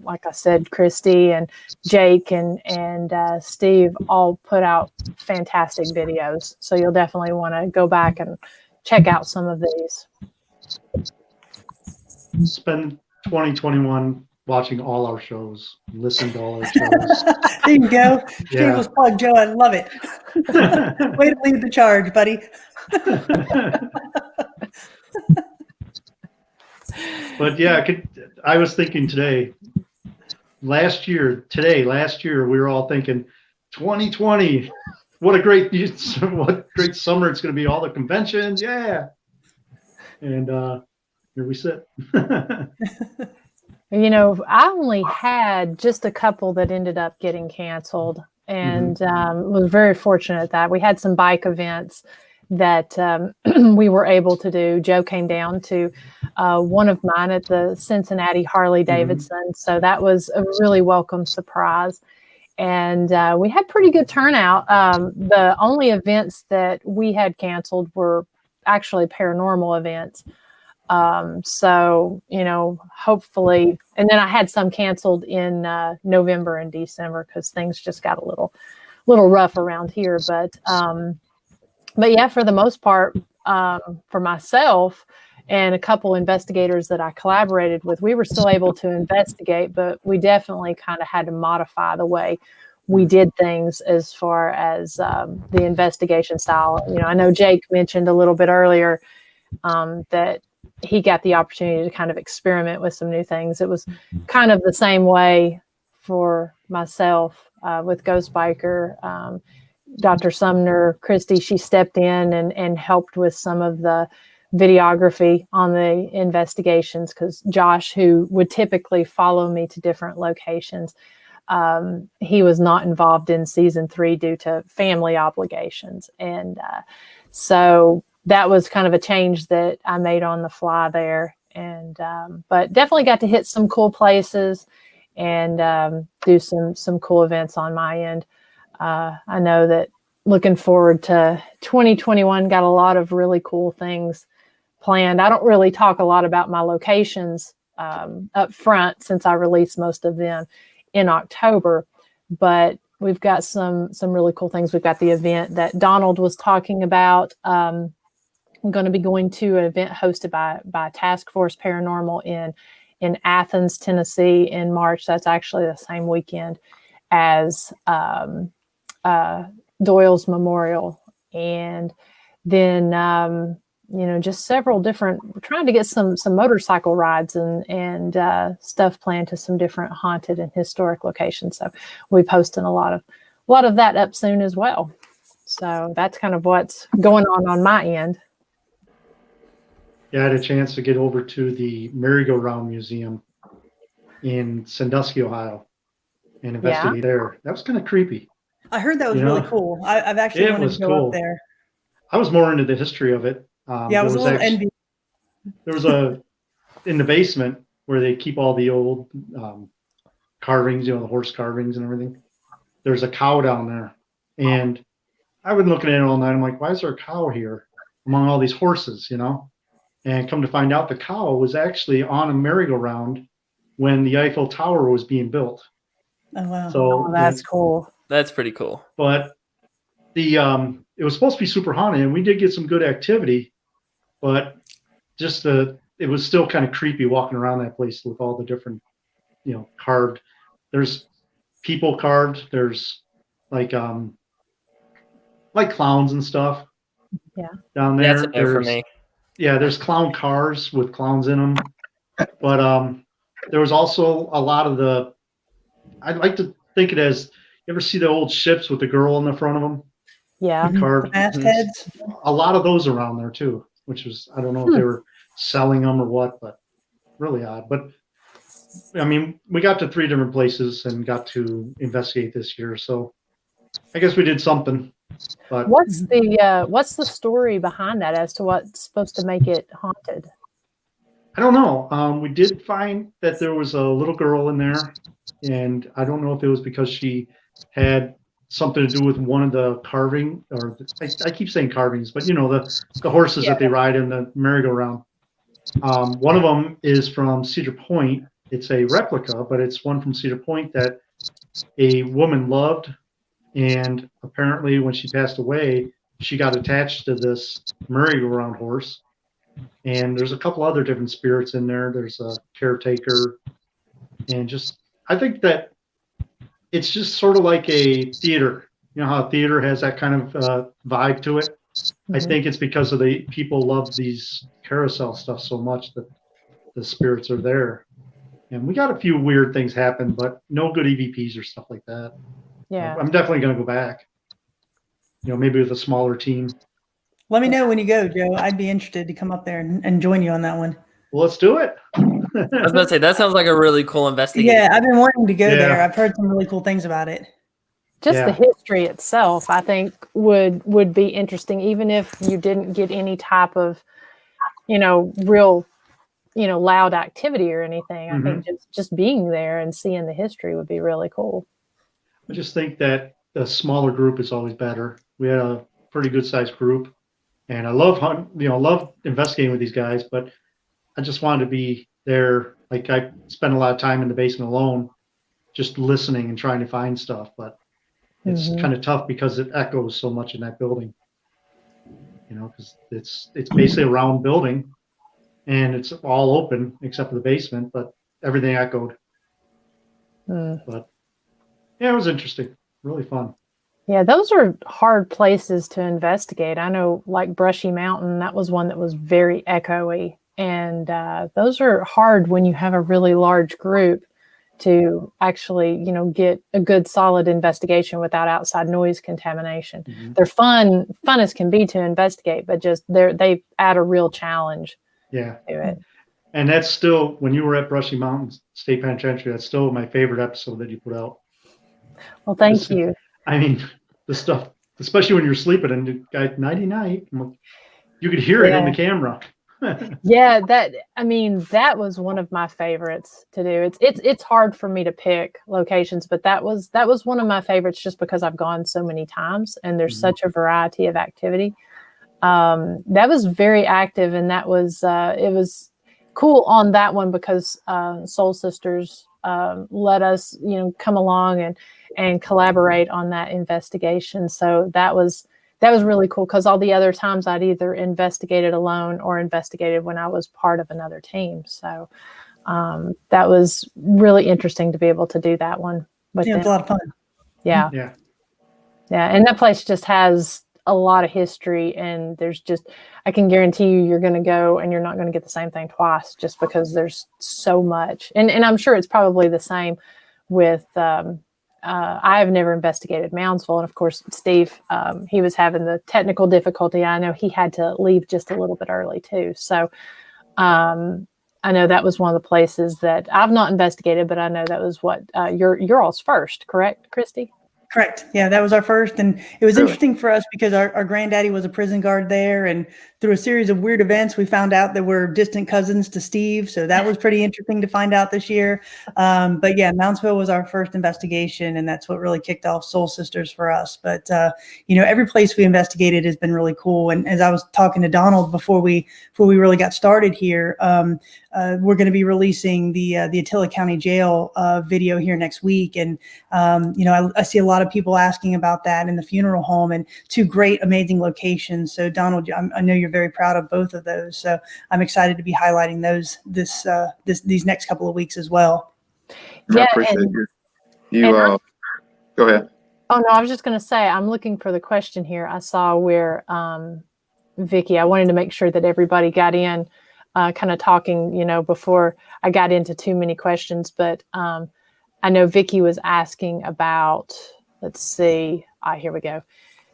Speaker 1: like I said, Kristy and Jake and Steve all put out fantastic videos. So you'll definitely want to go back and check out some of these.
Speaker 2: Spend 2021 watching all our shows, listen to all our shows.
Speaker 4: There you go.
Speaker 2: Yeah.
Speaker 4: Shameless plug, Joe. I love it. Way to lead the charge, buddy.
Speaker 2: But yeah, I was thinking last year, we were all thinking 2020, what a great summer it's going to be, all the conventions. Yeah. And here we sit.
Speaker 1: I only had just a couple that ended up getting canceled, and was very fortunate that we had some bike events that we were able to do. Joe came down to one of mine at the Cincinnati Harley Davidson. So that was a really welcome surprise. And we had pretty good turnout. The only events that we had canceled were actually paranormal events. So, hopefully, and then I had some canceled in November and December because things just got a little rough around here. But yeah, for the most part, for myself and a couple investigators that I collaborated with, we were still able to investigate, but we definitely kind of had to modify the way we did things as far as the investigation style. I know Jake mentioned a little bit earlier that he got the opportunity to kind of experiment with some new things. It was kind of the same way for myself with Ghost Biker. Dr. Sumner, Kristy, she stepped in and helped with some of the videography on the investigations because Josh, who would typically follow me to different locations, he was not involved in season 3 due to family obligations. And so that was kind of a change that I made on the fly there. And but definitely got to hit some cool places and do some cool events on my end. I know that looking forward to 2021, got a lot of really cool things planned. I don't really talk a lot about my locations up front since I released most of them in October, but we've got some really cool things. We've got the event that Donald was talking about. I'm going to be going to an event hosted by Task Force Paranormal in Athens, Tennessee in March. That's actually the same weekend as Doyle's Memorial. And then, just several different, we're trying to get some motorcycle rides and stuff planned to some different haunted and historic locations. So we're posting a lot of that up soon as well. So that's kind of what's going on my end.
Speaker 2: Yeah, I had a chance to get over to the Merry-Go-Round Museum in Sandusky, Ohio, and investigate there. That was kind of creepy.
Speaker 4: I heard that was really cool. I've actually wanted to go up there.
Speaker 2: I was more into the history of it.
Speaker 4: I was a little envious.
Speaker 2: There was in the basement where they keep all the old carvings, the horse carvings and everything. There's a cow down there, and I've been looking at it all night. I'm like, why is there a cow here among all these horses? And come to find out, the cow was actually on a merry-go-round when the Eiffel Tower was being built.
Speaker 4: Oh wow!
Speaker 2: So
Speaker 1: that's cool.
Speaker 3: That's pretty cool.
Speaker 2: But it was supposed to be super haunted, and we did get some good activity, but just it was still kind of creepy walking around that place with all the different, carved. There's people carved. There's like clowns and stuff.
Speaker 1: Yeah.
Speaker 2: Down there.
Speaker 3: That's it for me.
Speaker 2: Yeah, there's clown cars with clowns in them, but there was also a lot of I'd like to think it as, you ever see the old ships with the girl in the front of them?
Speaker 1: Yeah.
Speaker 2: Carved
Speaker 4: Mastheads.
Speaker 2: A lot of those around there too, which was, I don't know if they were selling them or what, but really odd. But I mean, we got to 3 different places and got to investigate this year, so I guess we did something. But
Speaker 1: what's the story behind that as to what's supposed to make it haunted?
Speaker 2: I don't know. We did find that there was a little girl in there, and I don't know if it was because she had something to do with one of the carving, or I keep saying carvings, but the horses that they ride in the merry-go-round. One of them is from Cedar Point. It's a replica, but it's one from Cedar Point that a woman loved. And apparently when she passed away, she got attached to this merry-go-round horse. And there's a couple other different spirits in there. There's a caretaker. And just, I think that it's just sort of like a theater. You know how a theater has that kind of vibe to it? I think it's because of the people love these carousel stuff so much that the spirits are there. And we got a few weird things happen, but no good EVPs or stuff like that.
Speaker 1: Yeah.
Speaker 2: I'm definitely going to go back. Maybe with a smaller team.
Speaker 4: Let me know when you go, Joe. I'd be interested to come up there and join you on that one.
Speaker 2: Well, let's do it.
Speaker 3: I was about to say, that sounds like a really cool investigation.
Speaker 4: Yeah, I've been wanting to go
Speaker 2: Yeah.
Speaker 4: there. I've heard some really cool things about it.
Speaker 1: Just
Speaker 2: Yeah.
Speaker 1: the history itself, I think would be interesting, even if you didn't get any type of, real, loud activity or anything. I think just being there and seeing the history would be really cool.
Speaker 2: I just think that a smaller group is always better. We had a pretty good sized group, and I love love investigating with these guys, but I just wanted to be there. Like I spent a lot of time in the basement alone, just listening and trying to find stuff, but it's kind of tough because it echoes so much in that building. Because it's basically a round building, and it's all open except for the basement, but everything echoed. But yeah, it was interesting, really fun.
Speaker 1: Yeah, those are hard places to investigate. I know, like Brushy Mountain, that was one that was very echoey, and those are hard when you have a really large group to actually, get a good solid investigation without outside noise contamination. They're fun as can be to investigate, but just they add a real challenge
Speaker 2: Yeah.
Speaker 1: to it.
Speaker 2: And that's still, when you were at Brushy Mountain State Penitentiary, that's still my favorite episode that you put out.
Speaker 1: Well, thank you.
Speaker 2: I mean, the stuff, especially when you're sleeping and the guy, nighty night, you could hear it in the camera.
Speaker 1: Yeah, that was one of my favorites to do. It's hard for me to pick locations, but that was one of my favorites just because I've gone so many times and there's such a variety of activity. That was very active, and that was it was cool on that one because Soul Sisters let us come along and collaborate on that investigation. So that was really cool because all the other times I'd either investigated alone or investigated when I was part of another team. So that was really interesting to be able to do that one. But
Speaker 4: it was a lot of fun.
Speaker 1: Yeah. And that place just has a lot of history, and I can guarantee you're going to go and you're not going to get the same thing twice just because there's so much. And I'm sure it's probably the same with, I have never investigated Moundsville. And of course, Steve, he was having the technical difficulty. I know he had to leave just a little bit early too. So I know that was one of the places that I've not investigated, but I know that was what your all's first, correct, Kristy?
Speaker 4: Correct. Yeah, that was our first. And it was interesting for us because our granddaddy was a prison guard there. And through a series of weird events, we found out that we're distant cousins to Steve. So that was pretty interesting to find out this year. But yeah, Moundsville was our first investigation. And that's what really kicked off Soul Sisters for us. But, every place we investigated has been really cool. And as I was talking to Donald before we really got started here, we're going to be releasing the Attala County Jail video here next week. And, I see a lot of people asking about that in the funeral home, and two great, amazing locations. So Donald, I know you're very proud of both of those. So I'm excited to be highlighting those these next couple of weeks as well.
Speaker 1: Yeah,
Speaker 5: I appreciate you. Go ahead.
Speaker 1: Oh no, I was just going to say, I'm looking for the question here. I saw where Vicky, I wanted to make sure that everybody got in kind of talking, before I got into too many questions, but I know Vicky was asking about, let's see, here we go.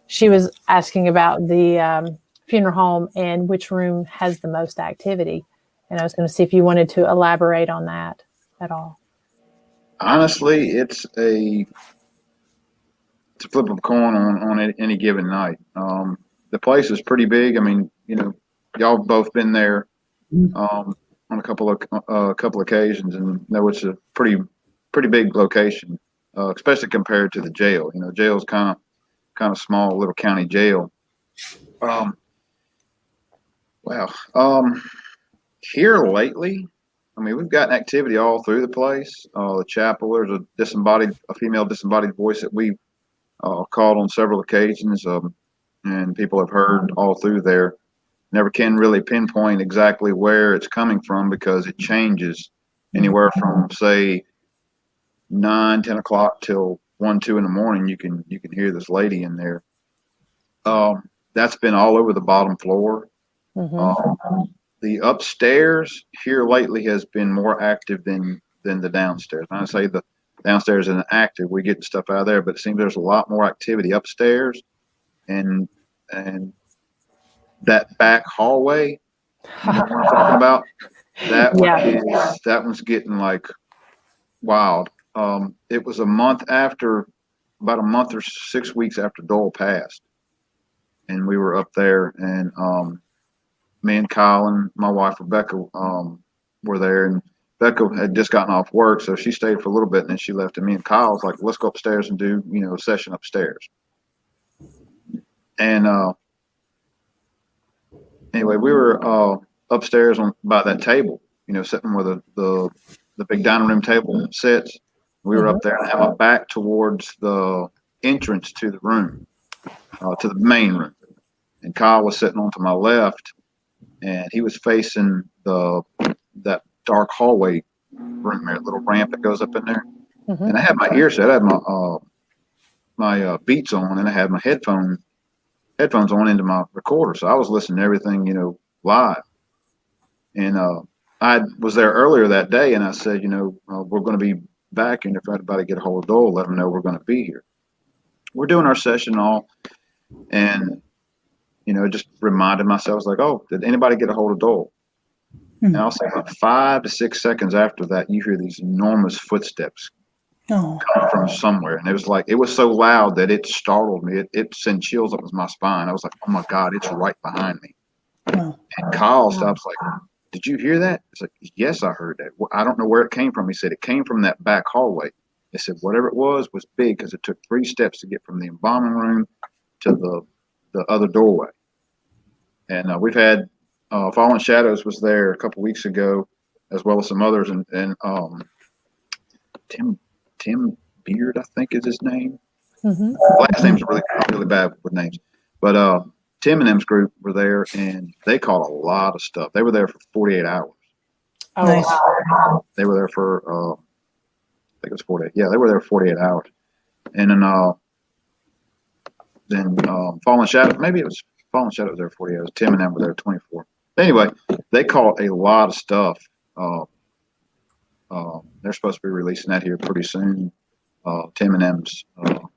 Speaker 1: She was asking about the funeral home and which room has the most activity. And I was going to see if you wanted to elaborate on that at all.
Speaker 5: Honestly, it's a flip of a coin on any given night. The place is pretty big. I mean, y'all both been there on a couple of occasions, and know it's a pretty big location, especially compared to the jail. Jail's kind of small, little county jail. Wow. Here lately, I mean, we've gotten activity all through the place. The chapel, there's a female disembodied voice that we called on several occasions, and people have heard all through there. Never can really pinpoint exactly where it's coming from because it changes anywhere from, say, 9, 10 o'clock till 1, 2 in the morning. You can hear this lady in there. That's been all over the bottom floor. The upstairs here lately has been more active than the downstairs. When I say the downstairs isn't active, we get stuff out of there, but it seems there's a lot more activity upstairs, and that back hallway, you know what I'm talking about? That one's getting like wild. It was about a month or 6 weeks after Dole passed, and we were up there, and me and Kyle and my wife Rebecca were there, and Becca had just gotten off work, so she stayed for a little bit, and then she left. And me and Kyle was like, "Let's go upstairs and do a session upstairs." And anyway, we were upstairs by that table, sitting where the big dining room table sits. We were up there, and I had my back towards the entrance to the room, to the main room, and Kyle was sitting on to my left. And he was facing that dark hallway room there, little ramp that goes up in there. And I had my ear set. I had my Beats on, and I had my headphones on into my recorder. So I was listening to everything, live. And I was there earlier that day, and I said, we're going to be back, and if anybody get a hold of Dole, let them know we're going to be here. We're doing our session all, and just reminded myself, I was like, oh, did anybody get a hold of Dole? And I'll say about 5 to 6 seconds after that, you hear these enormous footsteps come from somewhere. And it was so loud that it startled me. It sent chills up my spine. I was like, oh my God, it's right behind me. And Kyle stops like, did you hear that? It's like, yes, I heard that. Well, I don't know where it came from. He said, it came from that back hallway. He said, whatever it was big because it took 3 steps to get from the embalming room to the other doorway. And we've had Fallen Shadows was there a couple weeks ago, as well as some others, and Tim Beard, I think is his name. Last name's really bad with names, but Tim and them's group were there, and they caught a lot of stuff. They were there for 48 hours.
Speaker 4: Oh, nice.
Speaker 5: They were there for I think it was 48. Yeah, they were there for 48 hours, and then Fallen Shadows. Maybe it was Fallen Shadows there 48 hours. Tim and them were there 24. Anyway, they caught a lot of stuff. They're supposed to be releasing that here pretty soon. Tim and them's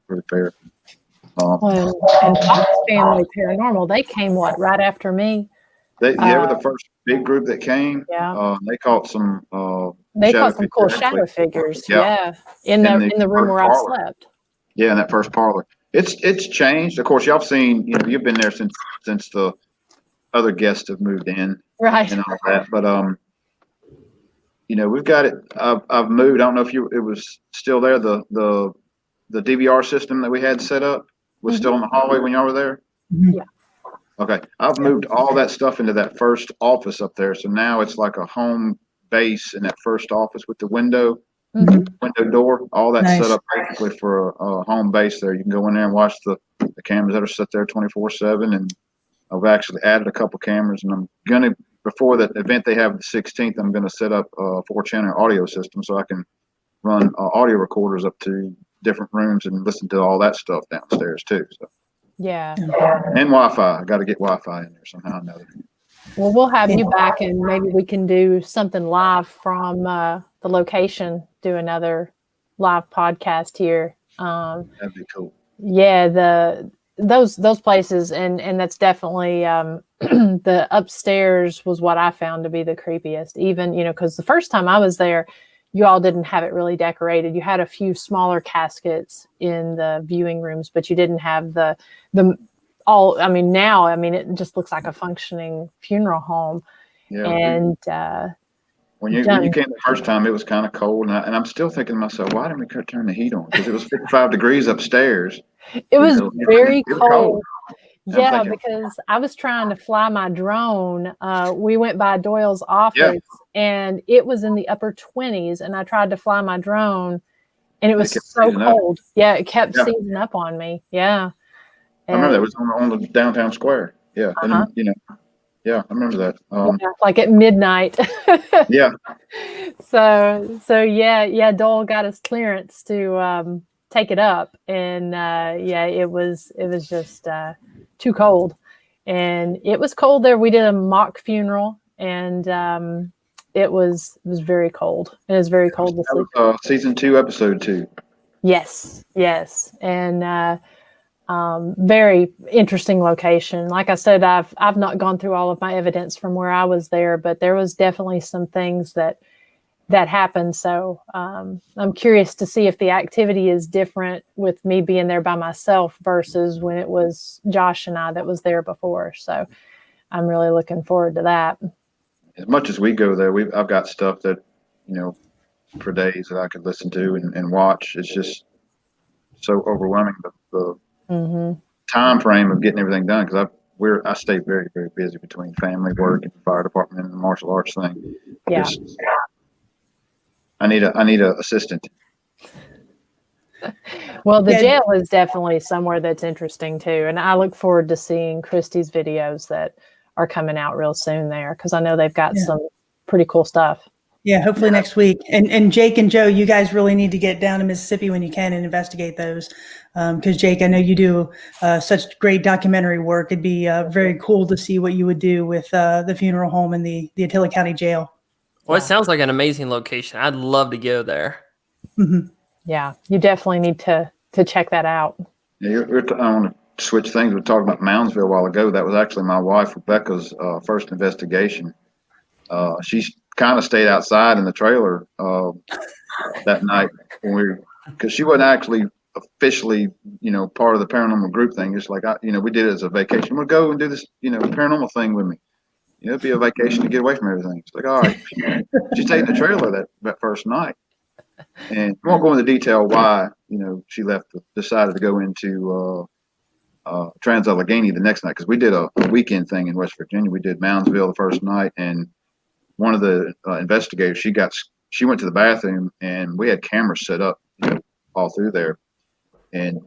Speaker 5: really fair.
Speaker 1: And Fox Family Paranormal, they came right after me.
Speaker 5: They were the first big group that came.
Speaker 1: Yeah.
Speaker 5: They caught some.
Speaker 1: They caught some cool shadow figures. Yeah. In the room where I slept.
Speaker 5: Yeah, in that first parlor. It's changed. Of course, y'all have seen. You've been there since the other guests have moved in,
Speaker 1: right?
Speaker 5: And all that. But we've got it. I've moved. I don't know if it was still there. The DVR system that we had set up was still in the hallway when y'all were there.
Speaker 1: Yeah.
Speaker 5: Okay. I've moved all that stuff into that first office up there. So now it's like a home base in that first office with the window door. All that's set up basically for a home base there. You can go in there and watch the cameras that are set there 24/7. And I've actually added a couple cameras, and I'm going to, before that event they have the 16th, I'm going to set up a 4-channel audio system so I can run audio recorders up to different rooms and listen to all that stuff downstairs too. So.
Speaker 1: Yeah.
Speaker 5: And Wi-Fi. I got to get Wi-Fi in there somehow or another.
Speaker 1: Well, we'll have you back, and maybe we can do something live from the location, do another live podcast here.
Speaker 5: That'd be cool.
Speaker 1: Yeah, those places, and that's definitely the upstairs was what I found to be the creepiest. Even, because the first time I was there, you all didn't have it really decorated. You had a few smaller caskets in the viewing rooms, but you didn't have the all. I mean, now, it just looks like a functioning funeral home. Yeah. And
Speaker 5: when you came the first time, it was kind of cold, and I'm still thinking to myself, why didn't we turn the heat on? Because it was 55 degrees upstairs.
Speaker 1: It was very cold. Yeah, because I was trying to fly my drone. We went by Doyle's office and it was in the upper 20s, and I tried to fly my drone and it was so cold. Yeah, it kept seizing up on me. Yeah.
Speaker 5: I remember that was on the downtown square. Yeah. And, I remember that.
Speaker 1: Like at midnight.
Speaker 5: Yeah.
Speaker 1: So Dole got his clearance to take it up, and it was just too cold, and it was cold there. We did a mock funeral, and it was very cold. It was very cold to sleep.
Speaker 5: That was, season 2, episode 2.
Speaker 1: Yes, and very interesting location. Like I said, I've not gone through all of my evidence from where I was there, but there was definitely some things that happened. So I'm curious to see if the activity is different with me being there by myself versus when it was Josh and I that was there before. So I'm really looking forward to that.
Speaker 5: As much as we go there, I've got stuff that, for days that I could listen to and watch. It's just so overwhelming, the time frame of getting everything done, because I stay very, very busy between family, work, and fire department and the martial arts thing.
Speaker 1: Yeah.
Speaker 5: I need a assistant.
Speaker 1: Well, the jail is definitely somewhere that's interesting too, and I look forward to seeing Kristy's videos that are coming out real soon there, because I know they've got some pretty cool stuff.
Speaker 4: Yeah, hopefully next week. And Jake and Joe, you guys really need to get down to Mississippi when you can and investigate those. Because Jake, I know you do such great documentary work. It'd be very cool to see what you would do with the funeral home and the Attala County Jail.
Speaker 3: Well, it sounds like an amazing location. I'd love to go there.
Speaker 4: Mm-hmm.
Speaker 1: Yeah, you definitely need to check that out.
Speaker 5: Yeah, I want to switch things. We were talking about Moundsville a while ago. That was actually my wife Rebecca's first investigation. She kind of stayed outside in the trailer that night because she wasn't actually officially, part of the paranormal group thing. Just like we did it as a vacation. We'll go and do this, paranormal thing with me. It'd be a vacation to get away from everything. It's like, all right, she stayed in the trailer that first night, and we won't go into detail why. She decided to go into Trans-Allegheny the next night, because we did a weekend thing in West Virginia. We did Moundsville the first night, and one of the investigators, she went to the bathroom, and we had cameras set up all through there, and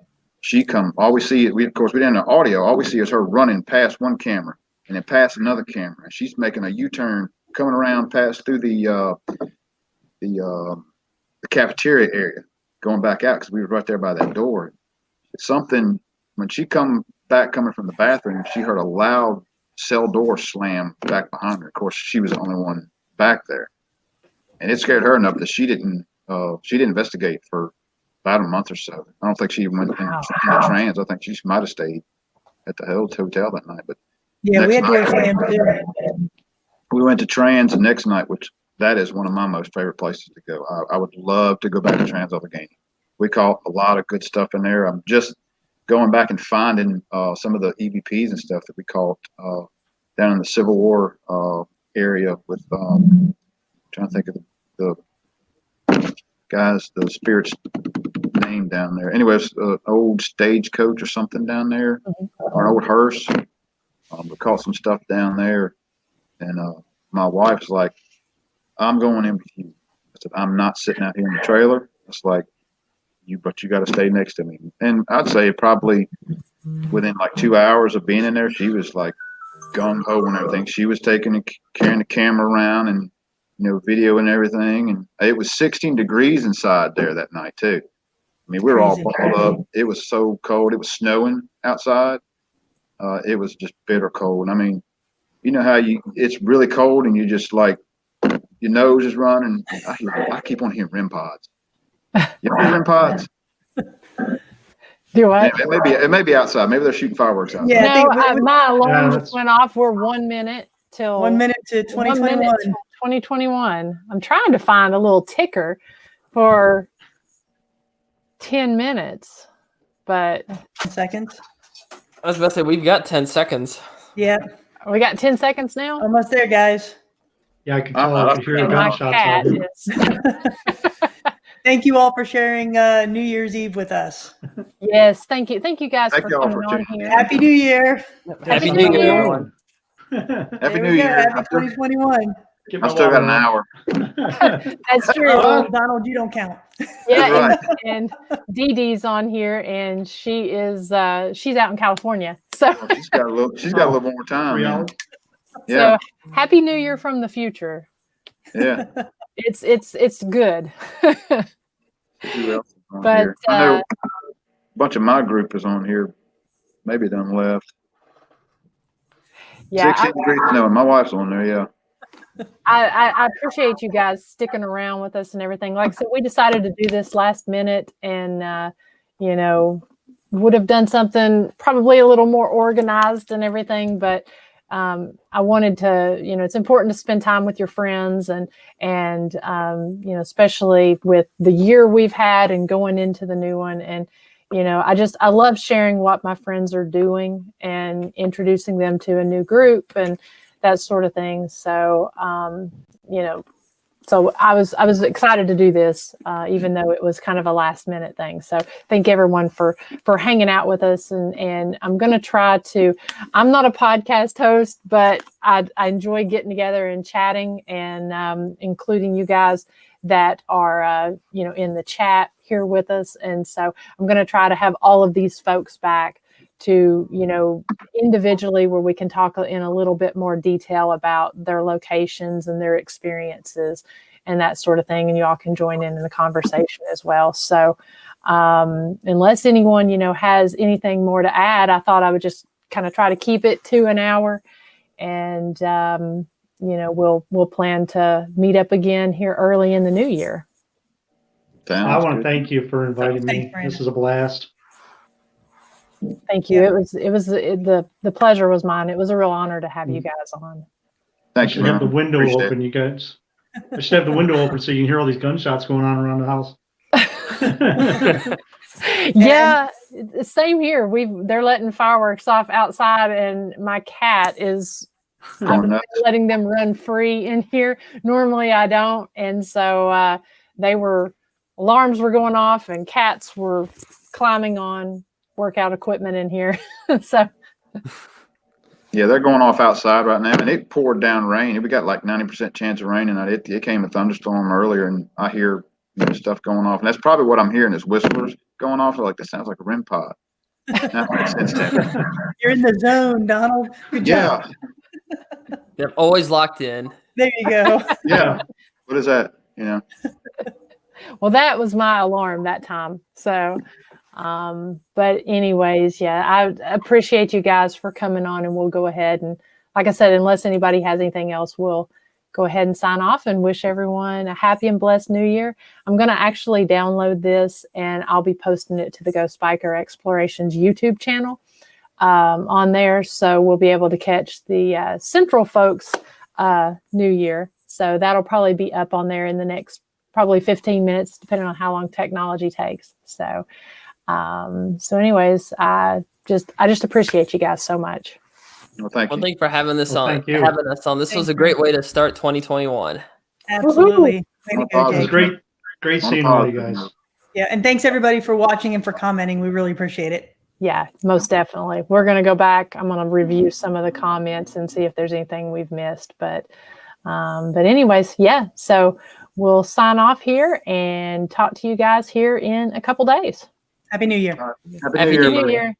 Speaker 5: all we see, we didn't have audio. All we see is her running past one camera and then past another camera, and she's making a U-turn, coming around past through the cafeteria area, going back out, because we were right there by that door. Something, when she coming from the bathroom, she heard a loud cell door slam back behind her. Of course, she was the only one back there, and it scared her enough that she didn't investigate for about a month or so. I don't think she went into trans. I think she might have stayed at the hotel that night. But
Speaker 4: yeah, we had door slam too.
Speaker 5: We went to trans the next night, which that is one of my most favorite places to go. I would love to go back to Trans-Allegheny. We caught a lot of good stuff in there. I'm just going back and finding some of the EVPs and stuff that we caught down in the Civil War area with trying to think of the guys, the spirit's name down there. Anyways, old stagecoach or something down there, or an old hearse. We caught some stuff down there, and my wife's like, "I'm going in with you." I said, "I'm not sitting out here in the trailer." It's like, but you got to stay next to me. And I'd say probably within like 2 hours of being in there, she was like gung ho and everything. She was carrying the camera around and video and everything. And it was 16 degrees inside there that night too. I mean, we were all bundled up. It was so cold. It was snowing outside. It was just bitter cold. I mean, how it's really cold and you just like your nose is running. I keep on hearing REM pods. You hear REM pods?
Speaker 1: Do what?
Speaker 5: It may be outside. Maybe they're shooting fireworks outside.
Speaker 1: Yeah, no, my alarm just went off. We're 1 minute till
Speaker 4: 1 minute to 2021.
Speaker 1: 2021. I'm trying to find a little ticker for 10 minutes, but
Speaker 4: 10 seconds.
Speaker 3: I was about to say, we've got 10 seconds.
Speaker 4: Yeah.
Speaker 1: We got 10 seconds now?
Speaker 4: Almost there, guys.
Speaker 2: Yeah, I could tell. I could hear a gunshot.
Speaker 4: Thank you all for sharing New Year's Eve with us.
Speaker 1: Yes, thank you guys
Speaker 5: Thank
Speaker 1: for
Speaker 5: y'all
Speaker 1: coming
Speaker 5: for
Speaker 1: on
Speaker 5: tuning
Speaker 1: here.
Speaker 4: Happy New Year.
Speaker 3: Happy New Year, everyone.
Speaker 5: Happy
Speaker 4: There
Speaker 5: New
Speaker 4: we go.
Speaker 5: Year.
Speaker 4: Happy 2021.
Speaker 2: Get
Speaker 5: I
Speaker 2: my
Speaker 5: still got
Speaker 2: water
Speaker 5: an
Speaker 2: on.
Speaker 5: hour.
Speaker 1: That's true.
Speaker 4: Oh, Donald, you don't count.
Speaker 1: Yeah,
Speaker 5: right.
Speaker 1: and Dee Dee's on here, and she is she's out in California. So,
Speaker 5: Oh, she's got a little more time.
Speaker 2: 3
Speaker 5: Yeah.
Speaker 2: hours.
Speaker 5: Yeah.
Speaker 1: so Happy New Year from the future.
Speaker 5: Yeah.
Speaker 1: It's good.
Speaker 5: Who else is on
Speaker 1: But,
Speaker 5: here? I know a bunch of my group is on here. Maybe them left.
Speaker 1: Yeah,
Speaker 5: 16 degrees. No, my wife's on there. Yeah.
Speaker 1: I appreciate you guys sticking around with us and everything. Like I said, we decided to do this last minute, and would have done something probably a little more organized and everything, but I wanted to, it's important to spend time with your friends and especially with the year we've had and going into the new one. And, I love sharing what my friends are doing and introducing them to a new group and that sort of thing. So, so I was excited to do this, even though it was kind of a last minute thing. So thank everyone for hanging out with us. And I'm going to try to, I'm not a podcast host, but I enjoy getting together and chatting and including you guys that are, in the chat here with us. And so I'm going to try to have all of these folks back to, individually where we can talk in a little bit more detail about their locations and their experiences and that sort of thing. And you all can join in the conversation as well. So unless anyone, has anything more to add, I thought I would just kind of try to keep it to an hour. And, we'll plan to meet up again here early in the new year.
Speaker 2: I want to thank you for inviting me.
Speaker 4: Thanks, Brandon.
Speaker 2: This is a blast.
Speaker 1: Thank you. The pleasure was mine. It was a real honor to have you guys on.
Speaker 2: I
Speaker 5: Thanks,
Speaker 2: should have the window
Speaker 5: Appreciate
Speaker 2: open, you guys. I should have the window open so you can hear all these gunshots going on around the house.
Speaker 1: Yeah, same here. They're letting fireworks off outside, and my cat is
Speaker 5: Going nuts.
Speaker 1: letting them run free in here. Normally I don't, and so alarms were going off, and cats were climbing on workout equipment in here. So
Speaker 5: Yeah, they're going off outside right now, and it poured down rain. We got like 90% chance of rain, and it came a thunderstorm earlier, and I hear stuff going off, and that's probably what I'm hearing is whispers going off. Like that sounds like a REM pod. That makes sense to me.
Speaker 4: You're in the zone, Donald. Good job.
Speaker 5: Yeah,
Speaker 3: They're always locked in.
Speaker 4: There you go.
Speaker 5: yeah. What is that?
Speaker 1: well, that was my alarm that time. So but anyways, yeah, I appreciate you guys for coming on, and we'll go ahead and, like I said, unless anybody has anything else, we'll go ahead and sign off and wish everyone a happy and blessed new year. I'm going to actually download this, and I'll be posting it to the Ghost Biker Explorations YouTube channel on there. So we'll be able to catch the Central Folks New Year. So that'll probably be up on there in the next probably 15 minutes, depending on how long technology takes. So anyways, I just appreciate you guys so much.
Speaker 5: Well, thank
Speaker 3: Well,
Speaker 5: you.
Speaker 3: thank you for having us on.
Speaker 2: thank you.
Speaker 3: This was a great way to start 2021.
Speaker 4: Absolutely. Way to go,
Speaker 2: It was
Speaker 4: Jake.
Speaker 2: great seeing all you guys.
Speaker 4: Yeah, and thanks everybody for watching and for commenting. We really appreciate it.
Speaker 1: Yeah, most definitely. We're going to go back. I'm going to review some of the comments and see if there's anything we've missed. But anyways, yeah. So we'll sign off here and talk to you guys here in a couple days.
Speaker 4: Happy New Year.
Speaker 5: Happy
Speaker 3: Happy
Speaker 5: New Year,
Speaker 3: New
Speaker 5: everybody.
Speaker 1: Year.